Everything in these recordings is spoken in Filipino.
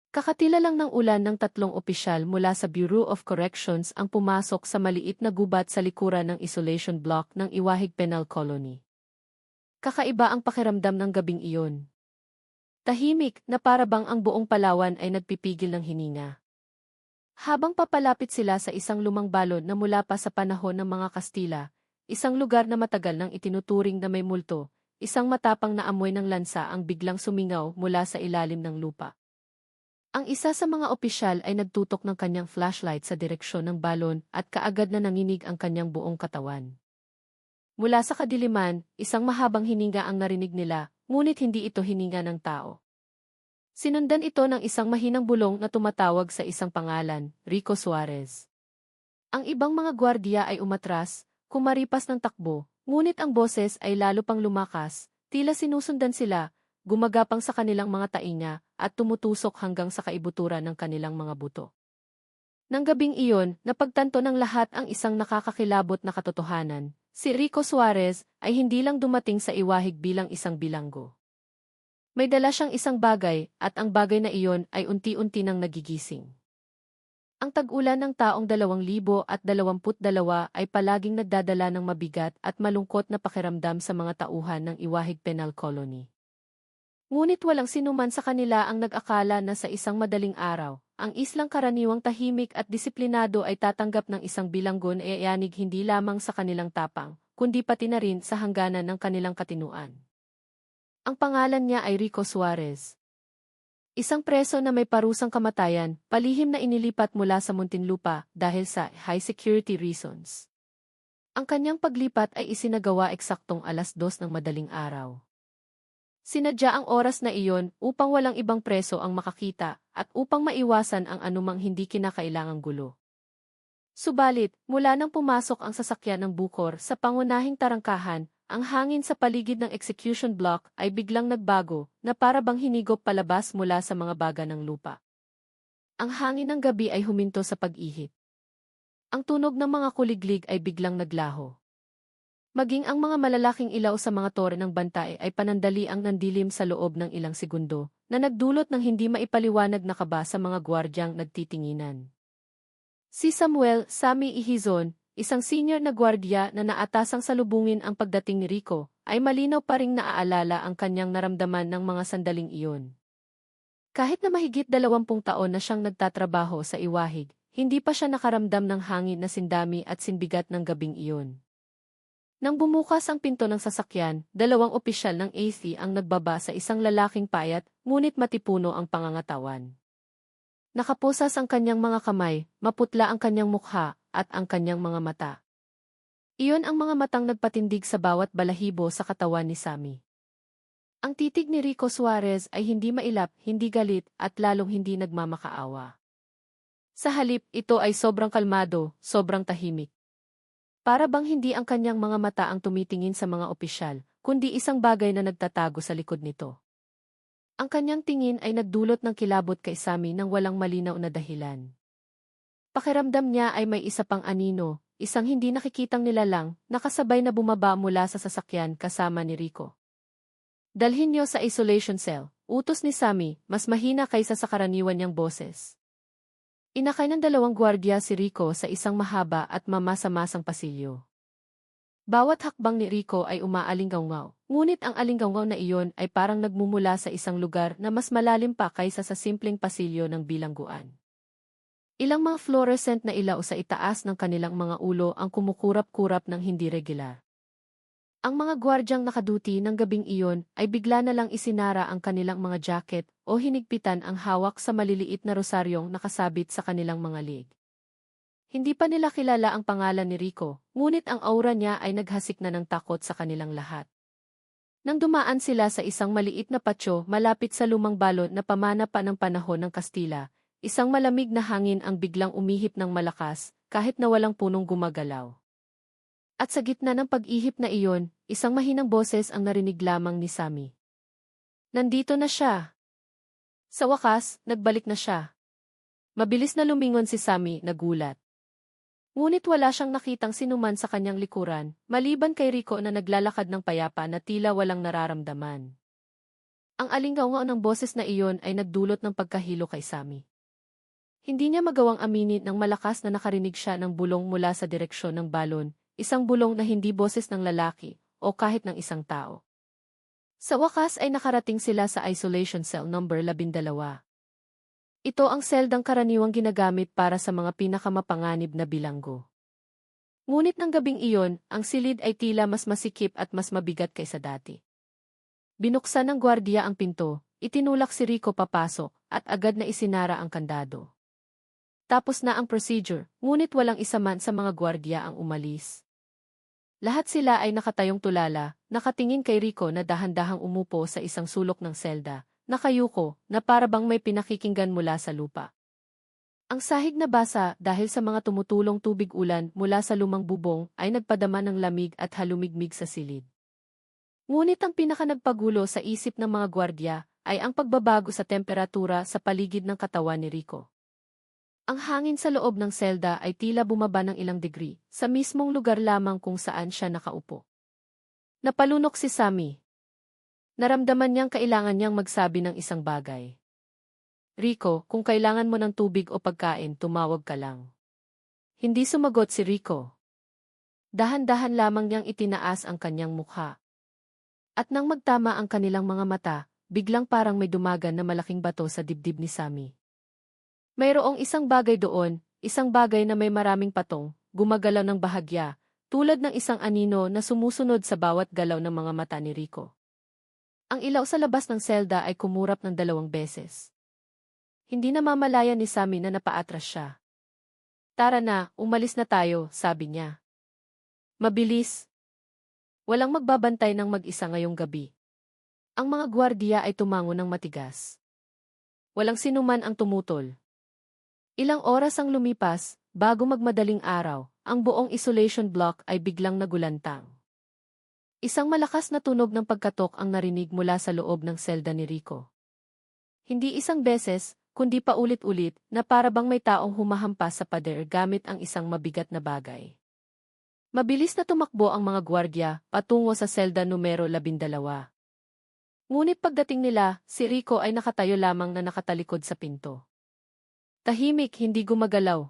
Kakatila lang ng ulan ng tatlong opisyal mula sa Bureau of Corrections ang pumasok sa maliit na gubat sa likuran ng isolation block ng Iwahig Penal Colony. Kakaiba ang pakiramdam ng gabing iyon. Tahimik na para bang ang buong Palawan ay nagpipigil ng hininga. Habang papalapit sila sa isang lumang balon na mula pa sa panahon ng mga Kastila, isang lugar na matagal nang itinuturing na may multo, isang matapang na amoy ng lansa ang biglang sumingaw mula sa ilalim ng lupa. Ang isa sa mga opisyal ay nagtutok ng kanyang flashlight sa direksyon ng balon at kaagad na nanginig ang kanyang buong katawan. Mula sa kadiliman, isang mahabang hininga ang narinig nila, ngunit hindi ito hininga ng tao. Sinundan ito ng isang mahinang bulong na tumatawag sa isang pangalan, Rico Suarez. Ang ibang mga gwardiya ay umatras, kumaripas ng takbo, ngunit ang boses ay lalo pang lumakas, tila sinusundan sila, gumagapang sa kanilang mga tainga, at tumutusok hanggang sa kaibuturan ng kanilang mga buto. Nang gabing iyon, napagtanto ng lahat ang isang nakakakilabot na katotohanan. Si Rico Suarez ay hindi lang dumating sa Iwahig bilang isang bilanggo. May dala siyang isang bagay, at ang bagay na iyon ay unti-unti nang nagigising. Ang tag-ulan ng taong 2022 ay palaging nagdadala ng mabigat at malungkot na pakiramdam sa mga tauhan ng Iwahig Penal Colony. Ngunit walang sinuman sa kanila ang nag-akala na sa isang madaling araw, ang islang karaniwang tahimik at disiplinado ay tatanggap ng isang bilanggo na iayanig hindi lamang sa kanilang tapang, kundi pati na rin sa hangganan ng kanilang katinuan. Ang pangalan niya ay Rico Suarez. Isang preso na may parusang kamatayan, palihim na inilipat mula sa Muntinlupa dahil sa high security reasons. Ang kanyang paglipat ay isinagawa eksaktong 2:00 ng madaling araw. Sinadya ang oras na iyon upang walang ibang preso ang makakita at upang maiwasan ang anumang hindi kinakailangang gulo. Subalit, mula nang pumasok ang sasakyan ng bukor sa pangunahing tarangkahan, ang hangin sa paligid ng execution block ay biglang nagbago na para bang hinigop palabas mula sa mga baga ng lupa. Ang hangin ng gabi ay huminto sa pag-ihip. Ang tunog ng mga kuliglig ay biglang naglaho. Maging ang mga malalaking ilaw sa mga tore ng bantay ay panandali ang nandilim sa loob ng ilang segundo, na nagdulot ng hindi maipaliwanag na kaba sa mga gwardyang nagtitinginan. Si Samuel Sammy Ihizon, isang senior na gwardya na naatasang salubungin ang pagdating ni Rico, ay malinaw pa ring naaalala ang kanyang naramdaman ng mga sandaling iyon. Kahit na mahigit 20 taon na siyang nagtatrabaho sa Iwahig, hindi pa siya nakaramdam ng hangin na sindami at sinbigat ng gabing iyon. Nang bumukas ang pinto ng sasakyan, 2 opisyal ng AC ang nagbaba sa isang lalaking payat, ngunit matipuno ang pangangatawan. Nakaposas ang kanyang mga kamay, maputla ang kanyang mukha, at ang kanyang mga mata. Iyon ang mga matang nagpatindig sa bawat balahibo sa katawan ni Sammy. Ang titig ni Rico Suarez ay hindi mailap, hindi galit, at lalong hindi nagmamakaawa. Sa halip, ito ay sobrang kalmado, sobrang tahimik. Para bang hindi ang kanyang mga mata ang tumitingin sa mga opisyal, kundi isang bagay na nagtatago sa likod nito. Ang kanyang tingin ay nagdulot ng kilabot kay Sammy nang walang malinaw na dahilan. Pakiramdam niya ay may isa pang anino, isang hindi nakikitang nilalang, nakasabay na bumaba mula sa sasakyan kasama ni Rico. Dalhin niyo sa isolation cell, utos ni Sammy, mas mahina kaysa sa karaniwan niyang boses. Inakay ng 2 gwardiya si Rico sa isang mahaba at mamasa-masang pasilyo. Bawat hakbang ni Rico ay umaalinggaw-ngaw, ngunit ang alinggaw-ngaw na iyon ay parang nagmumula sa isang lugar na mas malalim pa kaysa sa simpleng pasilyo ng bilangguan. Ilang mga fluorescent na ilaw sa itaas ng kanilang mga ulo ang kumukurap-kurap ng hindi regular. Ang mga gwardyang nakaduty ng gabing iyon ay bigla na lang isinara ang kanilang mga jacket o hinigpitan ang hawak sa maliliit na rosaryong nakasabit sa kanilang mga leg. Hindi pa nila kilala ang pangalan ni Rico, ngunit ang aura niya ay naghasik na ng takot sa kanilang lahat. Nang dumaan sila sa isang maliit na patio malapit sa lumang balon na pamana pa ng panahon ng Kastila, isang malamig na hangin ang biglang umihip ng malakas, kahit na walang punong gumagalaw. At sa gitna ng pag-ihip na iyon, isang mahinang boses ang narinig lamang ni Sammy. Nandito na siya. Sa wakas, nagbalik na siya. Mabilis na lumingon si Sammy, nagulat. Ngunit wala siyang nakitang sinuman sa kanyang likuran, maliban kay Rico na naglalakad ng payapa na tila walang nararamdaman. Ang alingaw ng boses na iyon ay nagdulot ng pagkahilo kay Sammy. Hindi niya magawang aminin ng malakas na nakarinig siya ng bulong mula sa direksyon ng balon, isang bulong na hindi boses ng lalaki o kahit ng isang tao. Sa wakas ay nakarating sila sa isolation cell number 12. Ito ang seldang karaniwang ginagamit para sa mga pinakamapanganib na bilanggo. Ngunit ng gabing iyon, ang silid ay tila mas masikip at mas mabigat kaysa dati. Binuksan ng gwardiya ang pinto, itinulak si Rico papasok, at agad na isinara ang kandado. Tapos na ang procedure, ngunit walang isa man sa mga gwardiya ang umalis. Lahat sila ay nakatayong tulala, nakatingin kay Rico na dahan-dahang umupo sa isang sulok ng selda, nakayuko, na parabang may pinakikinggan mula sa lupa. Ang sahig na basa dahil sa mga tumutulong tubig ulan mula sa lumang bubong ay nagpadama ng lamig at halumigmig sa silid. Ngunit ang pinakanagpagulo sa isip ng mga gwardiya ay ang pagbabago sa temperatura sa paligid ng katawan ni Rico. Ang hangin sa loob ng selda ay tila bumaba ng ilang degree, sa mismong lugar lamang kung saan siya nakaupo. Napalunok si Sammy. Naramdaman niyang kailangan niyang magsabi ng isang bagay. Rico, kung kailangan mo ng tubig o pagkain, tumawag ka lang. Hindi sumagot si Rico. Dahan-dahan lamang niyang itinaas ang kanyang mukha. At nang magtama ang kanilang mga mata, biglang parang may dumagan na malaking bato sa dibdib ni Sammy. Mayroong isang bagay doon, isang bagay na may maraming patong, gumagalaw ng bahagya, tulad ng isang anino na sumusunod sa bawat galaw ng mga mata ni Rico. Ang ilaw sa labas ng selda ay kumurap ng 2 beses. Hindi namamalayan ni Sammy na napaatras siya. Tara na, umalis na tayo, sabi niya. Mabilis. Walang magbabantay ng mag-isa ngayong gabi. Ang mga gwardiya ay tumango ng matigas. Walang sinuman ang tumutol. Ilang oras ang lumipas, bago magmadaling araw, ang buong isolation block ay biglang nagulantang. Isang malakas na tunog ng pagkatok ang narinig mula sa loob ng selda ni Rico. Hindi isang beses, kundi paulit-ulit, na parabang may taong humahampas sa pader gamit ang isang mabigat na bagay. Mabilis na tumakbo ang mga gwardiya patungo sa selda numero 12. Ngunit pagdating nila, si Rico ay nakatayo lamang na nakatalikod sa pinto. Tahimik, hindi gumagalaw.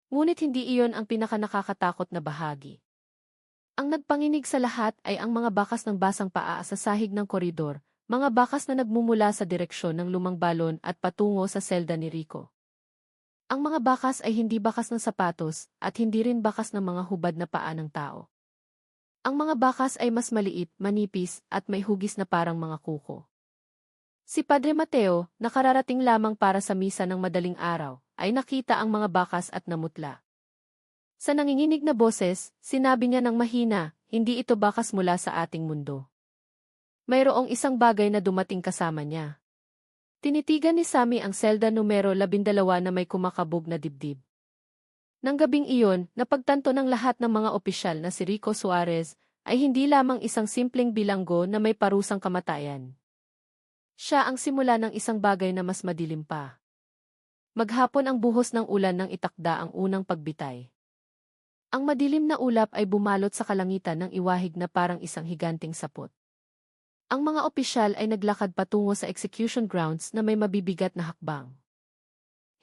Ngunit hindi iyon ang pinakanakakatakot na bahagi. Ang nagpanginig sa lahat ay ang mga bakas ng basang paa sa sahig ng koridor, mga bakas na nagmumula sa direksyon ng lumang balon at patungo sa selda ni Rico. Ang mga bakas ay hindi bakas ng sapatos at hindi rin bakas ng mga hubad na paa ng tao. Ang mga bakas ay mas maliit, manipis at may hugis na parang mga kuko. Si Padre Mateo, nakararating lamang para sa misa ng madaling araw, ay nakita ang mga bakas at namutla. Sa nanginginig na boses, sinabi niya ng mahina, hindi ito bakas mula sa ating mundo. Mayroong isang bagay na dumating kasama niya. Tinitigan ni Sammy ang selda numero 12 na may kumakabog na dibdib. Nang gabing iyon, napagtanto ng lahat ng mga opisyal na si Rico Suarez ay hindi lamang isang simpleng bilanggo na may parusang kamatayan. Siya ang simula ng isang bagay na mas madilim pa. Maghapon ang buhos ng ulan nang itakda ang unang pagbitay. Ang madilim na ulap ay bumalot sa kalangitan ng iwahig na parang isang higanting sapot. Ang mga opisyal ay naglakad patungo sa execution grounds na may mabibigat na hakbang.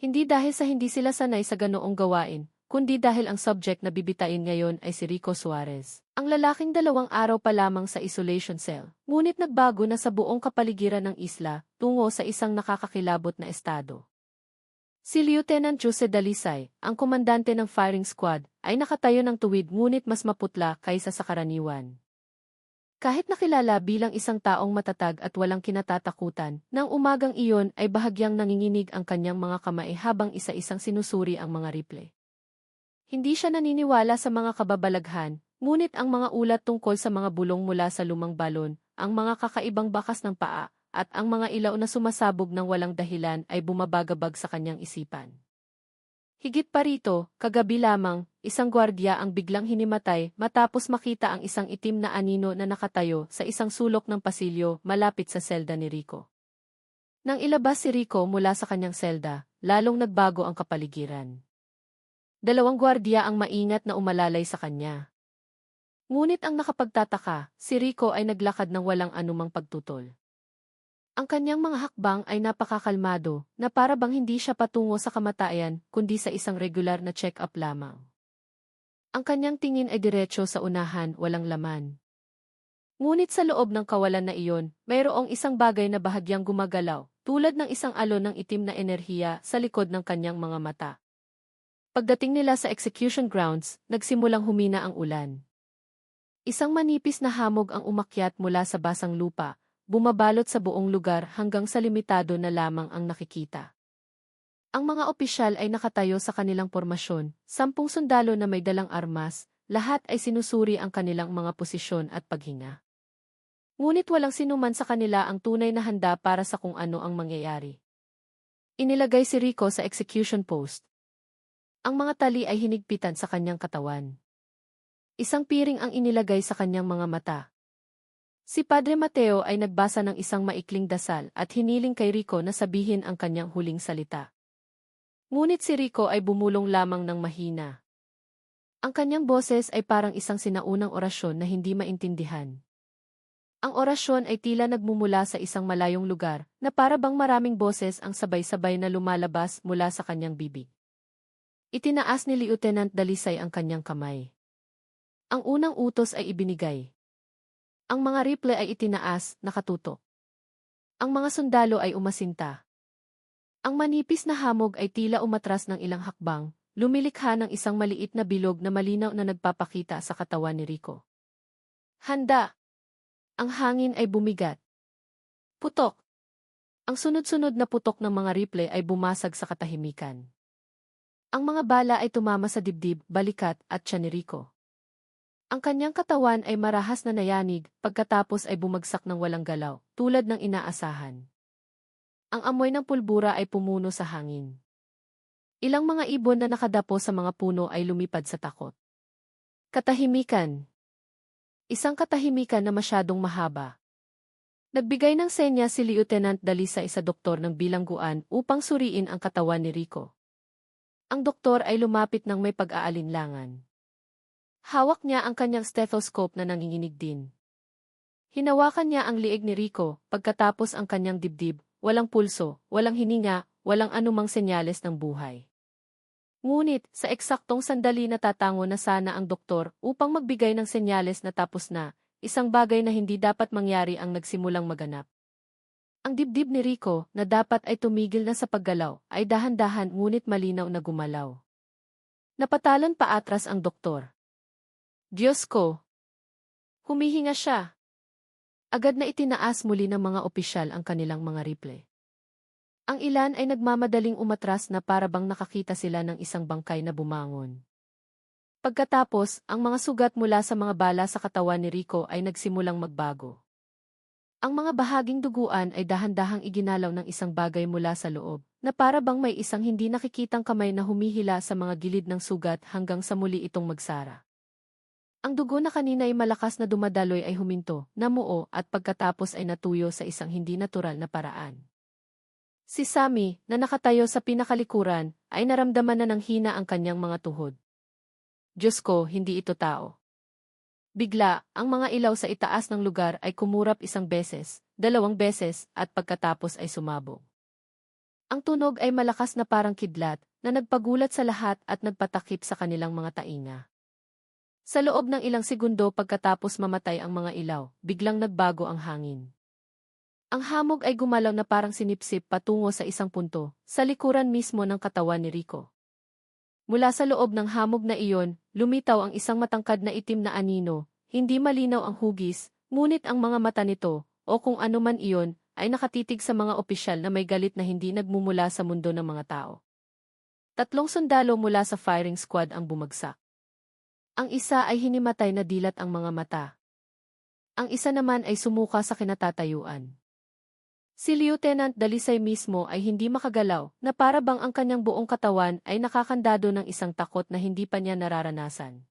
Hindi dahil sa hindi sila sanay sa ganoong gawain, kundi dahil ang subject na bibitain ngayon ay si Rico Suarez. Ang lalaking 2 araw pa lamang sa isolation cell, ngunit nagbago na sa buong kapaligiran ng isla tungo sa isang nakakakilabot na estado. Si Lieutenant Jose Dalisay, ang komandante ng firing squad, ay nakatayo ng tuwid ngunit mas maputla kaysa sa karaniwan. Kahit nakilala bilang isang taong matatag at walang kinatatakutan, nang umagang iyon ay bahagyang nanginginig ang kanyang mga kamay habang isa-isang sinusuri ang mga rifle. Hindi siya naniniwala sa mga kababalaghan, ngunit ang mga ulat tungkol sa mga bulong mula sa lumang balon, ang mga kakaibang bakas ng paa, at ang mga ilaw na sumasabog ng walang dahilan ay bumabagabag sa kanyang isipan. Higit pa rito, kagabi lamang, isang gwardiya ang biglang hinimatay matapos makita ang isang itim na anino na nakatayo sa isang sulok ng pasilyo malapit sa selda ni Rico. Nang ilabas si Rico mula sa kanyang selda, lalong nagbago ang kapaligiran. 2 gwardiya ang maingat na umalalay sa kanya. Ngunit ang nakapagtataka, si Rico ay naglakad ng walang anumang pagtutol. Ang kanyang mga hakbang ay napakakalmado, na para bang hindi siya patungo sa kamatayan, kundi sa isang regular na check-up lamang. Ang kanyang tingin ay diretso sa unahan, walang laman. Ngunit sa loob ng kawalan na iyon, mayroong isang bagay na bahagyang gumagalaw, tulad ng isang alon ng itim na enerhiya sa likod ng kanyang mga mata. Pagdating nila sa execution grounds, nagsimulang humina ang ulan. Isang manipis na hamog ang umakyat mula sa basang lupa, bumabalot sa buong lugar hanggang sa limitado na lamang ang nakikita. Ang mga opisyal ay nakatayo sa kanilang pormasyon, 10 sundalo na may dalang armas, lahat ay sinusuri ang kanilang mga posisyon at paghinga. Ngunit walang sinuman sa kanila ang tunay na handa para sa kung ano ang mangyayari. Inilagay si Rico sa execution post. Ang mga tali ay hinigpitan sa kanyang katawan. Isang piring ang inilagay sa kanyang mga mata. Si Padre Mateo ay nagbasa ng isang maikling dasal at hiniling kay Rico na sabihin ang kanyang huling salita. Ngunit si Rico ay bumulong lamang ng mahina. Ang kanyang boses ay parang isang sinaunang orasyon na hindi maintindihan. Ang orasyon ay tila nagmumula sa isang malayong lugar na para bang maraming boses ang sabay-sabay na lumalabas mula sa kanyang bibig. Itinaas ni Lieutenant Dalisay ang kanyang kamay. Ang unang utos ay ibinigay. Ang mga rifle ay itinaas, nakatutok. Ang mga sundalo ay umasinta. Ang manipis na hamog ay tila umatras ng ilang hakbang, lumilikha ng isang maliit na bilog na malinaw na nagpapakita sa katawan ni Rico. Handa! Ang hangin ay bumigat. Putok! Ang sunod-sunod na putok ng mga rifle ay bumasag sa katahimikan. Ang mga bala ay tumama sa dibdib, balikat, at tiyan ni Rico. Ang kanyang katawan ay marahas na nayanig, pagkatapos ay bumagsak ng walang galaw, tulad ng inaasahan. Ang amoy ng pulbura ay pumuno sa hangin. Ilang mga ibon na nakadapo sa mga puno ay lumipad sa takot. Katahimikan. Isang katahimikan na masyadong mahaba. Nagbigay ng senya si Lieutenant Dalisay sa doktor ng bilangguan upang suriin ang katawan ni Rico. Ang doktor ay lumapit ng may pag-aalinlangan. Hawak niya ang kanyang stethoscope na nanginginig din. Hinawakan niya ang liig ni Rico, pagkatapos ang kanyang dibdib, walang pulso, walang hininga, walang anumang senyales ng buhay. Ngunit, sa eksaktong sandali natatango na sana ang doktor upang magbigay ng senyales na tapos na, isang bagay na hindi dapat mangyari ang nagsimulang maganap. Ang dibdib ni Rico, na dapat ay tumigil na sa paggalaw, ay dahan-dahan ngunit malinaw na gumalaw. Napatalon paatras ang doktor. Diyos ko! Humihinga siya. Agad na itinaas muli ng mga opisyal ang kanilang mga rifle. Ang ilan ay nagmamadaling umatras na para bang nakakita sila ng isang bangkay na bumangon. Pagkatapos, ang mga sugat mula sa mga bala sa katawan ni Rico ay nagsimulang magbago. Ang mga bahaging duguan ay dahan-dahang iginalaw ng isang bagay mula sa loob, na para bang may isang hindi nakikitang kamay na humihila sa mga gilid ng sugat hanggang sa muli itong magsara. Ang dugo na kanina ay malakas na dumadaloy ay huminto, namuo at pagkatapos ay natuyo sa isang hindi natural na paraan. Si Sammy, na nakatayo sa pinakalikuran, ay naramdaman na ng hina ang kanyang mga tuhod. Diyos ko, hindi ito tao. Bigla, ang mga ilaw sa itaas ng lugar ay kumurap 1 beses, 2 beses, at pagkatapos ay sumabog. Ang tunog ay malakas na parang kidlat, na nagpagulat sa lahat at nagpatakip sa kanilang mga tainga. Sa loob ng ilang segundo pagkatapos mamatay ang mga ilaw, biglang nagbago ang hangin. Ang hamog ay gumalaw na parang sinipsip patungo sa isang punto, sa likuran mismo ng katawan ni Rico. Mula sa loob ng hamog na iyon, lumitaw ang isang matangkad na itim na anino, hindi malinaw ang hugis, ngunit ang mga mata nito, o kung ano man iyon, ay nakatitig sa mga opisyal na may galit na hindi nagmumula sa mundo ng mga tao. 3 sundalo mula sa firing squad ang bumagsak. Ang isa ay hinimatay na dilat ang mga mata. Ang isa naman ay sumuka sa kinatatayuan. Si Lieutenant Dalisay mismo ay hindi makagalaw, na para bang ang kanyang buong katawan ay nakakandado ng isang takot na hindi pa niya nararanasan.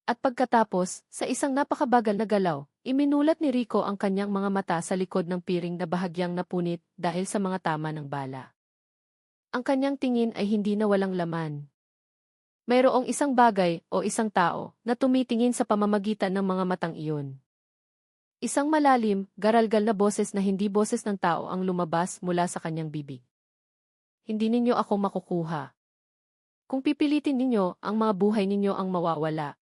At pagkatapos, sa isang napakabagal na galaw, iminulat ni Rico ang kanyang mga mata sa likod ng piring na bahagyang napunit dahil sa mga tama ng bala. Ang kanyang tingin ay hindi na walang laman. Mayroong isang bagay o isang tao na tumitingin sa pamamagitan ng mga matang iyon. Isang malalim, garalgal na boses na hindi boses ng tao ang lumabas mula sa kanyang bibig. Hindi ninyo ako makukuha. Kung pipilitin ninyo, ang mga buhay ninyo ang mawawala.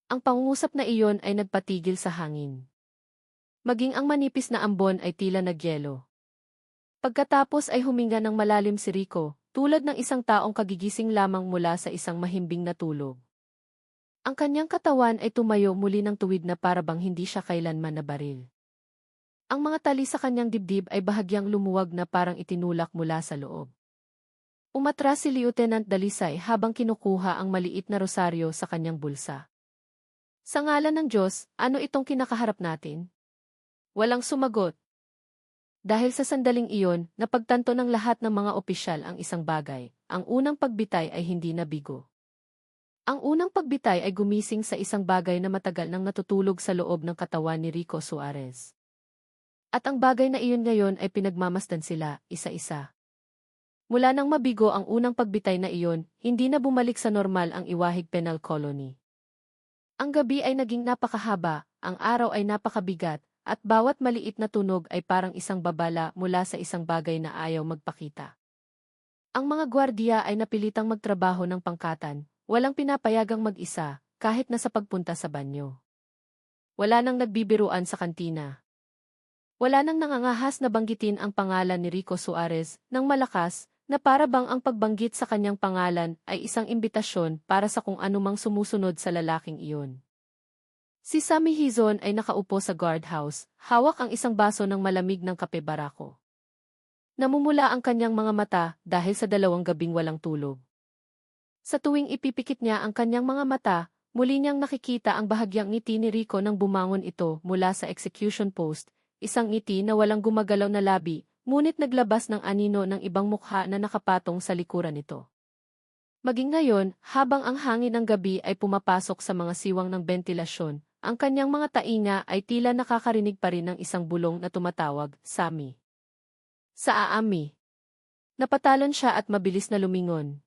Ang pangungusap na iyon ay nagpatigil sa hangin. Maging ang manipis na ambon ay tila nagyelo. Pagkatapos ay huminga ng malalim si Rico, tulad ng isang taong kagigising lamang mula sa isang mahimbing na tulog. Ang kanyang katawan ay tumayo muli ng tuwid na para bang hindi siya kailanman nabaril. Ang mga tali sa kanyang dibdib ay bahagyang lumuwag na parang itinulak mula sa loob. Umatras si Lieutenant Dalisay habang kinukuha ang maliit na rosaryo sa kanyang bulsa. Sa ngalan ng Diyos, ano itong kinakaharap natin? Walang sumagot. Dahil sa sandaling iyon, napagtanto ng lahat ng mga opisyal ang isang bagay, ang unang pagbitay ay hindi nabigo. Ang unang pagbitay ay gumising sa isang bagay na matagal nang natutulog sa loob ng katawan ni Rico Suarez. At ang bagay na iyon ngayon ay pinagmamasdan sila, isa-isa. Mula nang mabigo ang unang pagbitay na iyon, hindi na bumalik sa normal ang Iwahig Penal Colony. Ang gabi ay naging napakahaba, ang araw ay napakabigat, at bawat maliit na tunog ay parang isang babala mula sa isang bagay na ayaw magpakita. Ang mga gwardiya ay napilitang magtrabaho ng pangkatan, walang pinapayagang mag-isa, kahit na sa pagpunta sa banyo. Wala nang nagbibiruan sa kantina. Wala nang nangangahas na banggitin ang pangalan ni Rico Suarez nang malakas, na para bang ang pagbanggit sa kanyang pangalan ay isang imbitasyon para sa kung anumang sumusunod sa lalaking iyon. Si Sammy Hizon ay nakaupo sa guardhouse, hawak ang isang baso ng malamig ng kape barako. Namumula ang kanyang mga mata dahil sa 2 gabing walang tulog. Sa tuwing ipipikit niya ang kanyang mga mata, muli niyang nakikita ang bahagyang ngiti ni Rico nang bumangon ito mula sa execution post, isang ngiti na walang gumagalaw na labi, ngunit naglabas ng anino ng ibang mukha na nakapatong sa likuran nito. Maging ngayon, habang ang hangin ng gabi ay pumapasok sa mga siwang ng bentilasyon, ang kanyang mga tainga ay tila nakakarinig pa rin ng isang bulong na tumatawag, Sammy. Sa aami. Napatalon siya at mabilis na lumingon.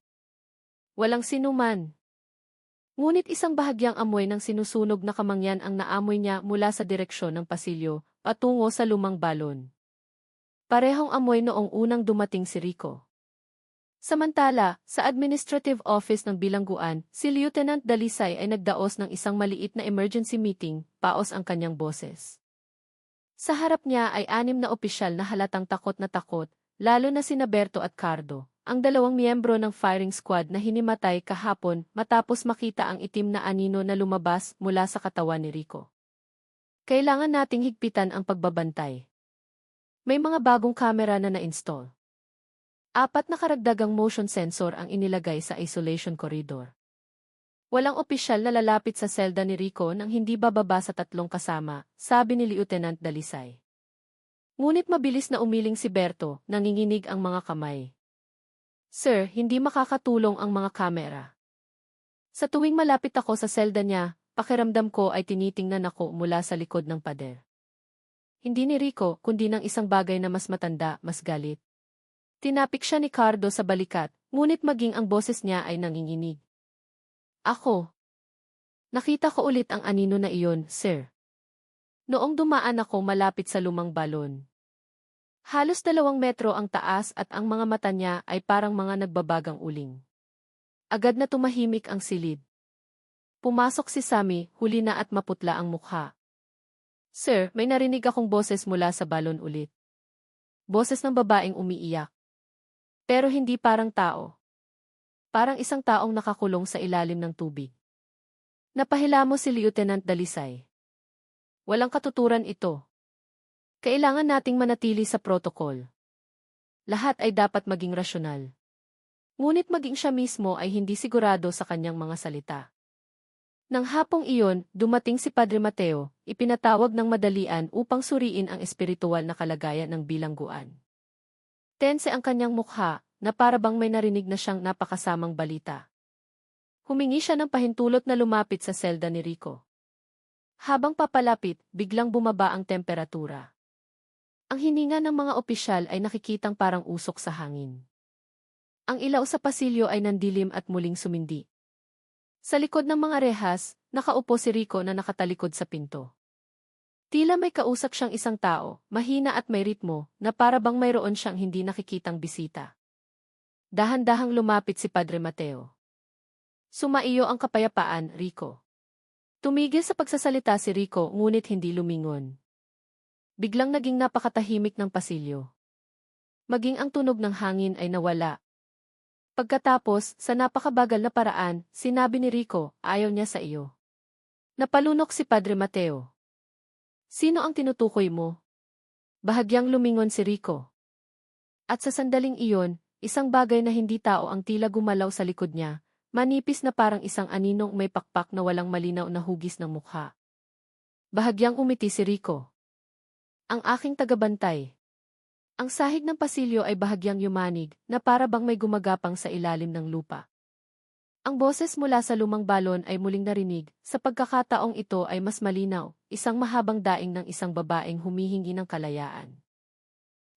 Walang sinuman. Ngunit isang bahagyang amoy ng sinusunog na kamangyan ang naamoy niya mula sa direksyon ng pasilyo, patungo sa lumang balon. Parehong amoy noong unang dumating si Rico. Samantala, sa administrative office ng bilangguan, si Lieutenant Dalisay ay nagdaos ng isang maliit na emergency meeting, paos ang kanyang boses. Sa harap niya ay 6 na opisyal na halatang takot, lalo na sina Berto at Cardo, ang 2 miyembro ng firing squad na hinimatay kahapon matapos makita ang itim na anino na lumabas mula sa katawan ni Rico. Kailangan nating higpitan ang pagbabantay. May mga bagong kamera na na-install. 4 na karagdagang motion sensor ang inilagay sa isolation corridor. Walang opisyal na lalapit sa selda ni Rico nang hindi bababa sa 3 kasama, sabi ni Lieutenant Dalisay. Ngunit mabilis na umiling si Berto, nanginginig ang mga kamay. Sir, hindi makakatulong ang mga kamera. Sa tuwing malapit ako sa selda niya, pakiramdam ko ay tinitingnan ako mula sa likod ng pader. Hindi ni Rico, kundi ng isang bagay na mas matanda, mas galit. Tinapik siya ni Cardo sa balikat, ngunit maging ang boses niya ay nanginginig. Ako. Nakita ko ulit ang anino na iyon, sir. Noong dumaan ako malapit sa lumang balon. Halos 2 metro ang taas at ang mga mata niya ay parang mga nagbabagang uling. Agad na tumahimik ang silid. Pumasok si Sammy, huli na at maputla ang mukha. Sir, may narinig akong boses mula sa balon ulit. Boses ng babaeng umiiyak. Pero hindi parang tao. Parang isang taong nakakulong sa ilalim ng tubig. Napahilamos si Lieutenant Dalisay. Walang katuturan ito. Kailangan nating manatili sa protocol. Lahat ay dapat maging rasyonal. Ngunit maging siya mismo ay hindi sigurado sa kanyang mga salita. Nang hapong iyon, dumating si Padre Mateo, ipinatawag ng madalian upang suriin ang espiritual na kalagayan ng bilangguan. Tense ang kanyang mukha, na para bang may narinig na siyang napakasamang balita. Humingi siya ng pahintulot na lumapit sa selda ni Rico. Habang papalapit, biglang bumaba ang temperatura. Ang hininga ng mga opisyal ay nakikitang parang usok sa hangin. Ang ilaw sa pasilyo ay nandilim at muling sumindi. Sa likod ng mga rehas, nakaupo si Rico na nakatalikod sa pinto. Tila may kausap siyang isang tao, mahina at may ritmo, na para bang mayroon siyang hindi nakikitang bisita. Dahan-dahang lumapit si Padre Mateo. Sumaiyo ang kapayapaan, Rico. Tumigil sa pagsasalita si Rico ngunit hindi lumingon. Biglang naging napakatahimik ng pasilyo. Maging ang tunog ng hangin ay nawala. Pagkatapos, sa napakabagal na paraan, sinabi ni Rico, ayaw niya sa iyo. Napalunok si Padre Mateo. Sino ang tinutukoy mo? Bahagyang lumingon si Rico. At sa sandaling iyon, isang bagay na hindi tao ang tila gumalaw sa likod niya, manipis na parang isang aninong may pakpak na walang malinaw na hugis ng mukha. Bahagyang umiti si Rico. Ang aking tagabantay. Ang sahig ng pasilyo ay bahagyang yumanig, na para bang may gumagapang sa ilalim ng lupa. Ang boses mula sa lumang balon ay muling narinig, sa pagkakataong ito ay mas malinaw, isang mahabang daing ng isang babaeng humihingi ng kalayaan.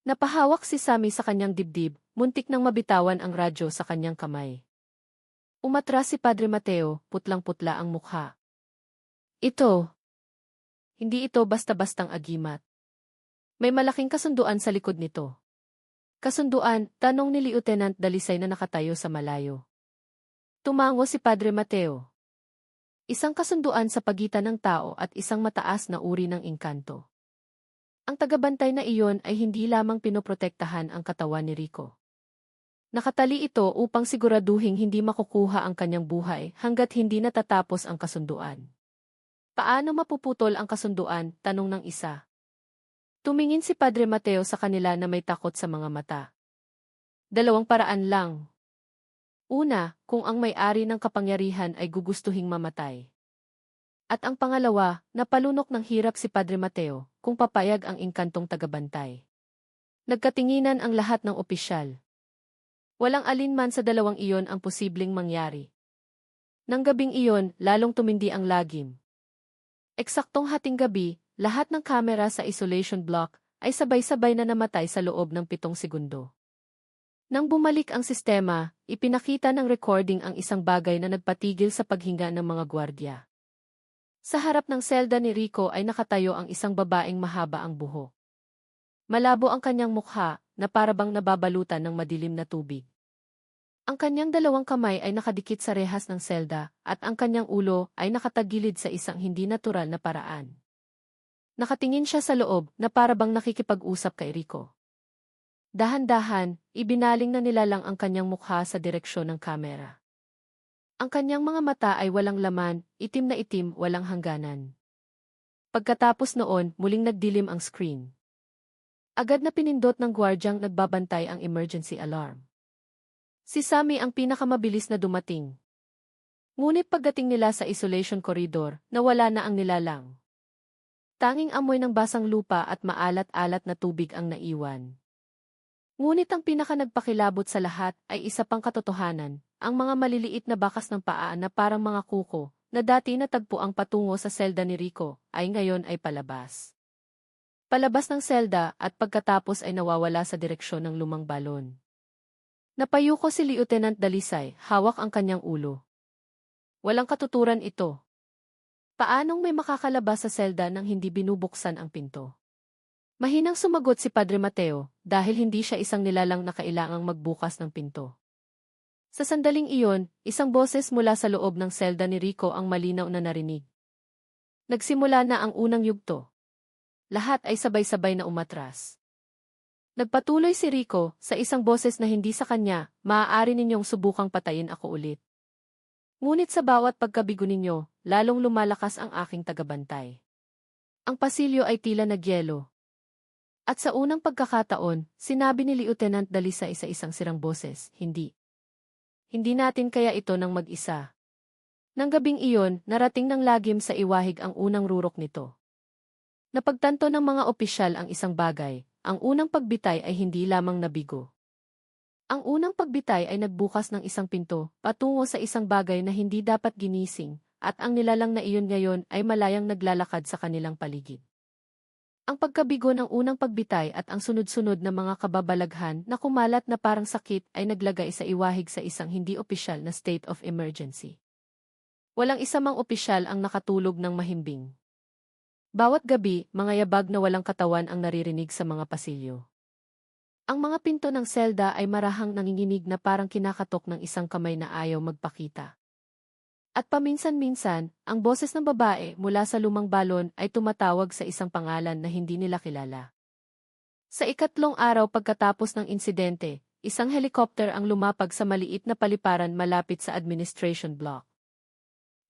Napahawak si Sammy sa kanyang dibdib, muntik nang mabitawan ang radyo sa kanyang kamay. Umatras si Padre Mateo, putlang-putla ang mukha. Hindi ito basta-bastang agimat. May malaking kasunduan sa likod nito. Kasunduan, tanong ni Lieutenant Dalisay na nakatayo sa malayo. Tumango si Padre Mateo. Isang kasunduan sa pagitan ng tao at isang mataas na uri ng engkanto. Ang tagabantay na iyon ay hindi lamang pinoprotektahan ang katawan ni Rico. Nakatali ito upang siguraduhing hindi makukuha ang kanyang buhay hanggat hindi natatapos ang kasunduan. Paano mapuputol ang kasunduan? Tanong ng isa. Tumingin si Padre Mateo sa kanila na may takot sa mga mata. Dalawang paraan lang. Una, kung ang may-ari ng kapangyarihan ay gugustuhing mamatay. At ang pangalawa, napalunok ng hirap si Padre Mateo, kung papayag ang engkantong tagabantay. Nagkatinginan ang lahat ng opisyal. Walang alinman sa dalawang iyon ang posibleng mangyari. Nang gabing iyon, lalong tumindi ang lagim. Eksaktong hating gabi, lahat ng kamera sa isolation block ay sabay-sabay na namatay sa loob ng 7 segundo. Nang bumalik ang sistema, ipinakita ng recording ang isang bagay na nagpatigil sa paghinga ng mga gwardya. Sa harap ng selda ni Rico ay nakatayo ang isang babaeng mahaba ang buhok. Malabo ang kanyang mukha, na parabang nababalutan ng madilim na tubig. Ang kanyang dalawang kamay ay nakadikit sa rehas ng selda, at ang kanyang ulo ay nakatagilid sa isang hindi natural na paraan. Nakatingin siya sa loob, na parabang nakikipag-usap kay Rico. Dahan-dahan, ibinaling na nilalang ang kanyang mukha sa direksyon ng kamera. Ang kanyang mga mata ay walang laman, itim na itim, walang hangganan. Pagkatapos noon, muling nagdilim ang screen. Agad na pinindot ng gwardyang nagbabantay ang emergency alarm. Si Sammy ang pinakamabilis na dumating. Ngunit pagdating nila sa isolation corridor, nawala na ang nilalang. Tanging amoy ng basang lupa at maalat-alat na tubig ang naiwan. Ngunit ang pinakanagpakilabot sa lahat ay isa pang katotohanan, ang mga maliliit na bakas ng paa na parang mga kuko, na dati natagpo ang patungo sa selda ni Rico, ay ngayon ay palabas. Palabas ng selda at pagkatapos ay nawawala sa direksyon ng lumang balon. Napayuko si Lieutenant Dalisay, hawak ang kanyang ulo. Walang katuturan ito. Paanong may makakalabas sa selda nang hindi binubuksan ang pinto? Mahinang sumagot si Padre Mateo, dahil hindi siya isang nilalang na kailangang magbukas ng pinto. Sa sandaling iyon, isang boses mula sa loob ng selda ni Rico ang malinaw na narinig. Nagsimula na ang unang yugto. Lahat ay sabay-sabay na umatras. Nagpatuloy si Rico, sa isang boses na hindi sa kanya, maaari ninyong subukang patayin ako ulit. Ngunit sa bawat pagkabigo ninyo, lalong lumalakas ang aking tagabantay. Ang pasilyo ay tila nagyelo. At sa unang pagkakataon, sinabi ni Lieutenant Dalisay sa isang sirang boses, hindi. Hindi natin kaya ito ng mag-isa. Nang gabing iyon, narating ng lagim sa iwahig ang unang rurok nito. Napagtanto ng mga opisyal ang isang bagay, ang unang pagbitay ay hindi lamang nabigo. Ang unang pagbitay ay nagbukas ng isang pinto, patungo sa isang bagay na hindi dapat ginising, at ang nilalang na iyon ngayon ay malayang naglalakad sa kanilang paligid. Ang pagkabigo ng unang pagbitay at ang sunod-sunod na mga kababalaghan na kumalat na parang sakit ay naglagay sa iwahig sa isang hindi opisyal na state of emergency. Walang isa mang opisyal ang nakatulog ng mahimbing. Bawat gabi, mga yabag na walang katawan ang naririnig sa mga pasilyo. Ang mga pinto ng selda ay marahang nanginginig na parang kinakatok ng isang kamay na ayaw magpakita. At paminsan-minsan, ang boses ng babae mula sa lumang balon ay tumatawag sa isang pangalan na hindi nila kilala. Sa ikatlong araw pagkatapos ng insidente, isang helicopter ang lumapag sa maliit na paliparan malapit sa administration block.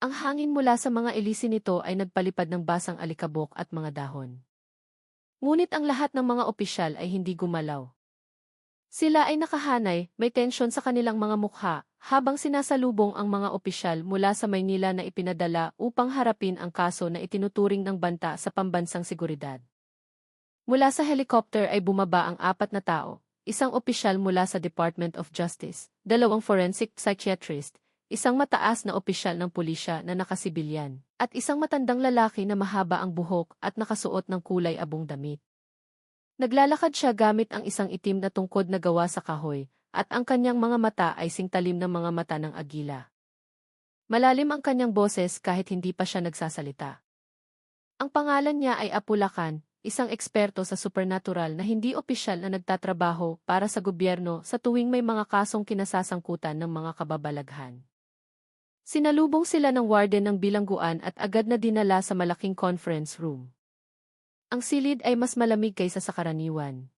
Ang hangin mula sa mga elisi nito ay nagpalipad ng basang alikabok at mga dahon. Ngunit ang lahat ng mga opisyal ay hindi gumalaw. Sila ay nakahanay, may tensyon sa kanilang mga mukha, habang sinasalubong ang mga opisyal mula sa Maynila na ipinadala upang harapin ang kaso na itinuturing ng banta sa pambansang seguridad. Mula sa helicopter ay bumaba ang 4 na tao, isang opisyal mula sa Department of Justice, 2 forensic psychiatrist, isang mataas na opisyal ng pulisya na nakasibilyan, at isang matandang lalaki na mahaba ang buhok at nakasuot ng kulay abong damit. Naglalakad siya gamit ang isang itim na tungkod na gawa sa kahoy, at ang kanyang mga mata ay singtalim ng mga mata ng agila. Malalim ang kanyang boses kahit hindi pa siya nagsasalita. Ang pangalan niya ay Apulacan, isang eksperto sa supernatural na hindi opisyal na nagtatrabaho para sa gobyerno sa tuwing may mga kasong kinasasangkutan ng mga kababalaghan. Sinalubong sila ng warden ng bilangguan at agad na dinala sa malaking conference room. Ang silid ay mas malamig kaysa sa karaniwan.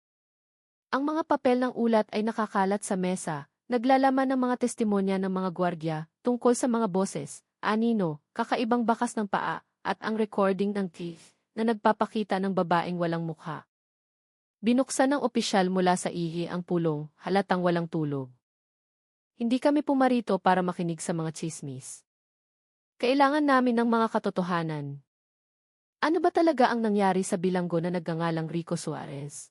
Ang mga papel ng ulat ay nakakalat sa mesa, naglalaman ng mga testimonya ng mga gwardiya tungkol sa mga boses, anino, kakaibang bakas ng paa, at ang recording ng teeth na nagpapakita ng babaeng walang mukha. Binuksan ng opisyal mula sa ihi ang pulong, halatang walang tulog. Hindi kami pumarito para makinig sa mga tsismis. Kailangan namin ng mga katotohanan. Ano ba talaga ang nangyari sa bilanggo na nagngangalang Rico Suarez?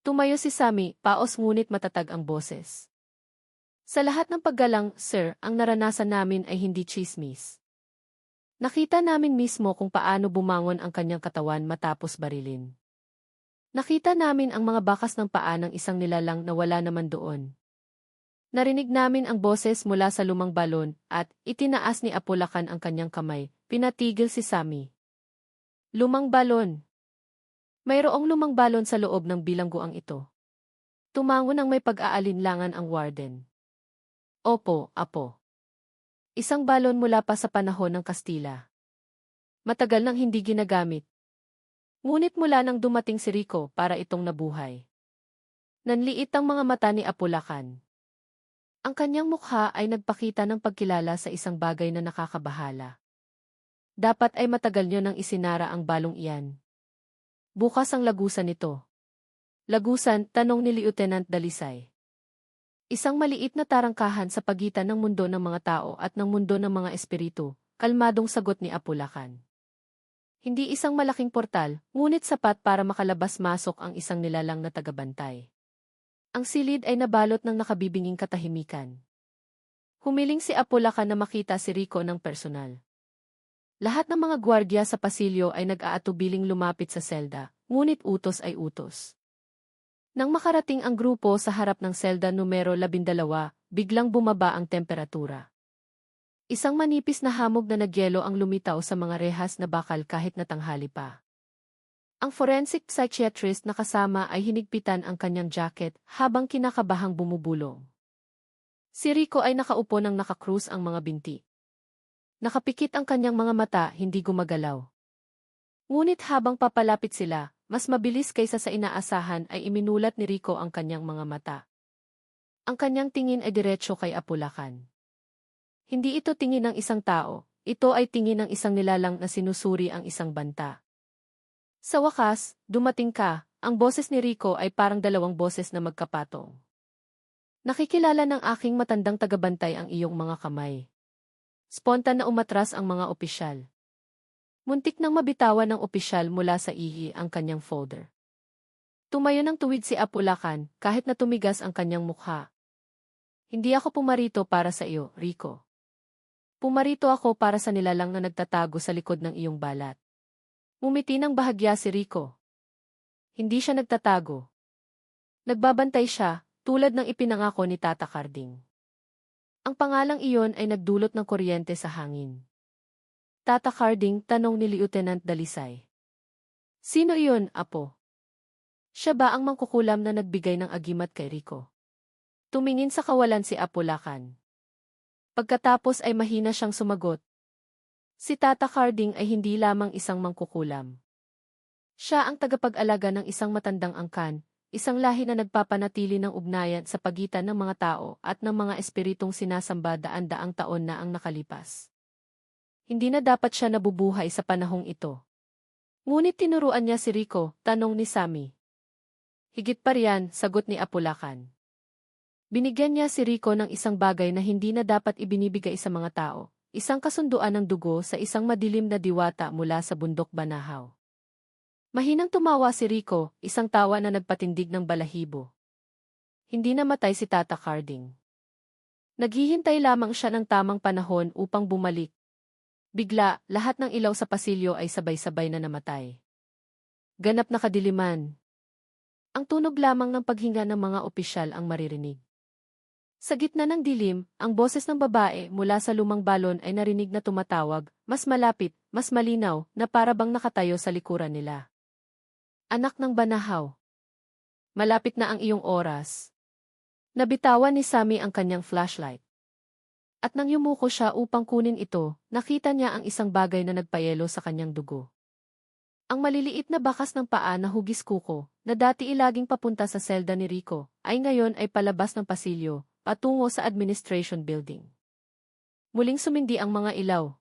Tumayo si Sammy, paos ngunit matatag ang boses. Sa lahat ng paggalang, sir, ang naranasan namin ay hindi tsismis. Nakita namin mismo kung paano bumangon ang kanyang katawan matapos barilin. Nakita namin ang mga bakas ng paa ng isang nilalang na wala naman doon. Narinig namin ang boses mula sa lumang balon at itinaas ni Apulacan ang kanyang kamay, pinatigil si Sammy. Lumang balon. Mayroong lumang balon sa loob ng bilangguang ito. Tumango ng may pag-aalinlangan ang warden. Opo, apo. Isang balon mula pa sa panahon ng Kastila. Matagal nang hindi ginagamit. Ngunit mula nang dumating si Rico para itong nabuhay. Nanliit ang mga mata ni Apulacan. Ang kanyang mukha ay nagpakita ng pagkilala sa isang bagay na nakakabahala. Dapat ay matagal niyo nang isinara ang balong iyan. Bukas ang lagusan nito. Lagusan, tanong ni Lieutenant Dalisay. Isang maliit na tarangkahan sa pagitan ng mundo ng mga tao at ng mundo ng mga espiritu, kalmadong sagot ni Apulacan. Hindi isang malaking portal, ngunit sapat para makalabas-masok ang isang nilalang na tagabantay. Ang silid ay nabalot ng nakabibinging katahimikan. Humiling si Apulacan na makita si Rico ng personal. Lahat ng mga gwardiya sa pasilyo ay nag-aatubiling lumapit sa selda, ngunit utos ay utos. Nang makarating ang grupo sa harap ng selda numero 12, biglang bumaba ang temperatura. Isang manipis na hamog na nagyelo ang lumitaw sa mga rehas na bakal kahit na tanghali pa. Ang forensic psychiatrist na kasama ay hinigpitan ang kanyang jacket habang kinakabahang bumubulong. Si Rico ay nakaupo nang nakakrus ang mga binti. Nakapikit ang kanyang mga mata, hindi gumagalaw. Ngunit habang papalapit sila, mas mabilis kaysa sa inaasahan ay iminulat ni Rico ang kanyang mga mata. Ang kanyang tingin ay diretso kay Apulacan. Hindi ito tingin ng isang tao, ito ay tingin ng isang nilalang na sinusuri ang isang banta. Sa wakas, dumating ka, ang boses ni Rico ay parang dalawang boses na magkapatong. Nakikilala ng aking matandang tagabantay ang iyong mga kamay. Spontan na umatras ang mga opisyal. Muntik nang mabitawan ng opisyal mula sa ihi ang kanyang folder. Tumayo ng tuwid si Apulacan kahit na tumigas ang kanyang mukha. Hindi ako pumarito para sa iyo, Rico. Pumarito ako para sa nilalang na nagtatago sa likod ng iyong balat. Ngumiti ng bahagya si Rico. Hindi siya nagtatago. Nagbabantay siya, tulad ng ipinangako ni Tata Carding. Ang pangalang iyon ay nagdulot ng kuryente sa hangin. Tata Carding, tanong ni Lieutenant Dalisay. Sino iyon, Apo? Siya ba ang mangkukulam na nagbigay ng agimat kay Rico? Tumingin sa kawalan si Apo Lakan. Pagkatapos ay mahina siyang sumagot. Si Tata Carding ay hindi lamang isang mangkukulam. Siya ang tagapag-alaga ng isang matandang angkan, isang lahi na nagpapanatili ng ugnayan sa pagitan ng mga tao at ng mga espiritong sinasamba daan-daang taon na ang nakalipas. Hindi na dapat siya nabubuhay sa panahong ito. Ngunit tinuruan niya si Rico, tanong ni Sammy. Higit pa riyan, sagot ni Apulakan. Binigyan niya si Rico ng isang bagay na hindi na dapat ibinibigay sa mga tao, isang kasunduan ng dugo sa isang madilim na diwata mula sa bundok Banahaw. Mahinang tumawa si Rico, isang tawa na nagpatindig ng balahibo. Hindi namatay si Tata Carding. Naghihintay lamang siya ng tamang panahon upang bumalik. Bigla, lahat ng ilaw sa pasilyo ay sabay-sabay na namatay. Ganap na kadiliman. Ang tunog lamang ng paghinga ng mga opisyal ang maririnig. Sa gitna ng dilim, ang boses ng babae mula sa lumang balon ay narinig na tumatawag, mas malapit, mas malinaw, na para bang nakatayo sa likuran nila. Anak ng Banahaw. Malapit na ang iyong oras. Nabitawan ni Sammy ang kanyang flashlight. At nang yumuko siya upang kunin ito, nakita niya ang isang bagay na nagpayelo sa kanyang dugo. Ang maliliit na bakas ng paa na hugis kuko, na dati ilaging papunta sa selda ni Rico, ay ngayon ay palabas ng pasilyo, patungo sa administration building. Muling sumindi ang mga ilaw.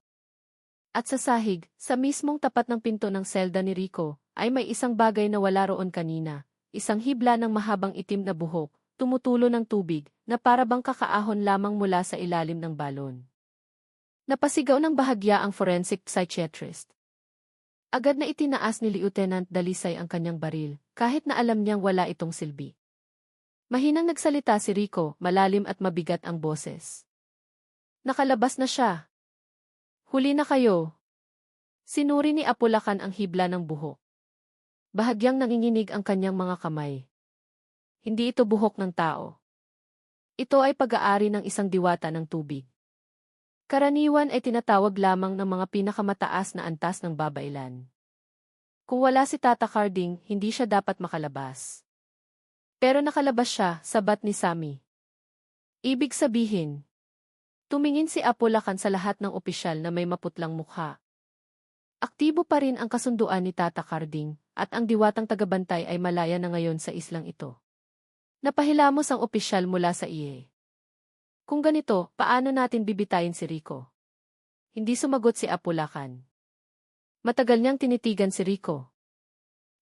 At sa sahig, sa mismong tapat ng pinto ng selda ni Rico, ay may isang bagay na wala roon kanina, isang hibla ng mahabang itim na buhok, tumutulo ng tubig, na para bang kakaahon lamang mula sa ilalim ng balon. Napasigaw ng bahagya ang forensic psychiatrist. Agad na itinaas ni Lieutenant Dalisay ang kanyang baril, kahit na alam niyang wala itong silbi. Mahinang nagsalita si Rico, malalim at mabigat ang boses. Nakalabas na siya. Huli na kayo. Sinuri ni Apulakan ang hibla ng buhok. Bahagyang nanginginig ang kanyang mga kamay. Hindi ito buhok ng tao. Ito ay pag-aari ng isang diwata ng tubig. Karaniwan ay tinatawag lamang ng mga pinakamataas na antas ng babailan. Kung wala si Tata Carding, hindi siya dapat makalabas. Pero nakalabas siya, sabat ni Sammy. Ibig sabihin, tumingin si Apulakan sa lahat ng opisyal na may maputlang mukha. Aktibo pa rin ang kasunduan ni Tata Carding, at ang diwatang tagabantay ay malaya na ngayon sa islang ito. Napahilamos ang opisyal mula sa IE. Kung ganito, paano natin bibitayin si Rico? Hindi sumagot si Apulakan. Matagal niyang tinitigan si Rico.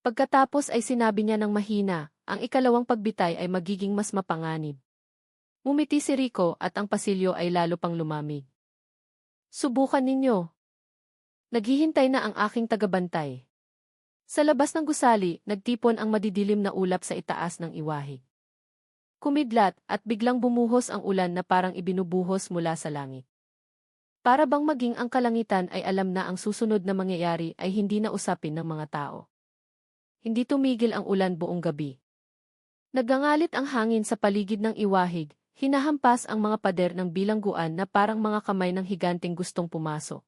Pagkatapos ay sinabi niya ng mahina, ang ikalawang pagbitay ay magiging mas mapanganib. Ngumiti si Rico at ang pasilyo ay lalo pang lumamig. Subukan ninyo. Naghihintay na ang aking tagabantay. Sa labas ng gusali, nagtipon ang madidilim na ulap sa itaas ng iwahig. Kumidlat at biglang bumuhos ang ulan na parang ibinubuhos mula sa langit. Para bang maging ang kalangitan ay alam na ang susunod na mangyayari ay hindi na usapin ng mga tao. Hindi tumigil ang ulan buong gabi. Nagangalit ang hangin sa paligid ng iwahig, hinahampas ang mga pader ng bilangguan na parang mga kamay ng higanteng gustong pumasok.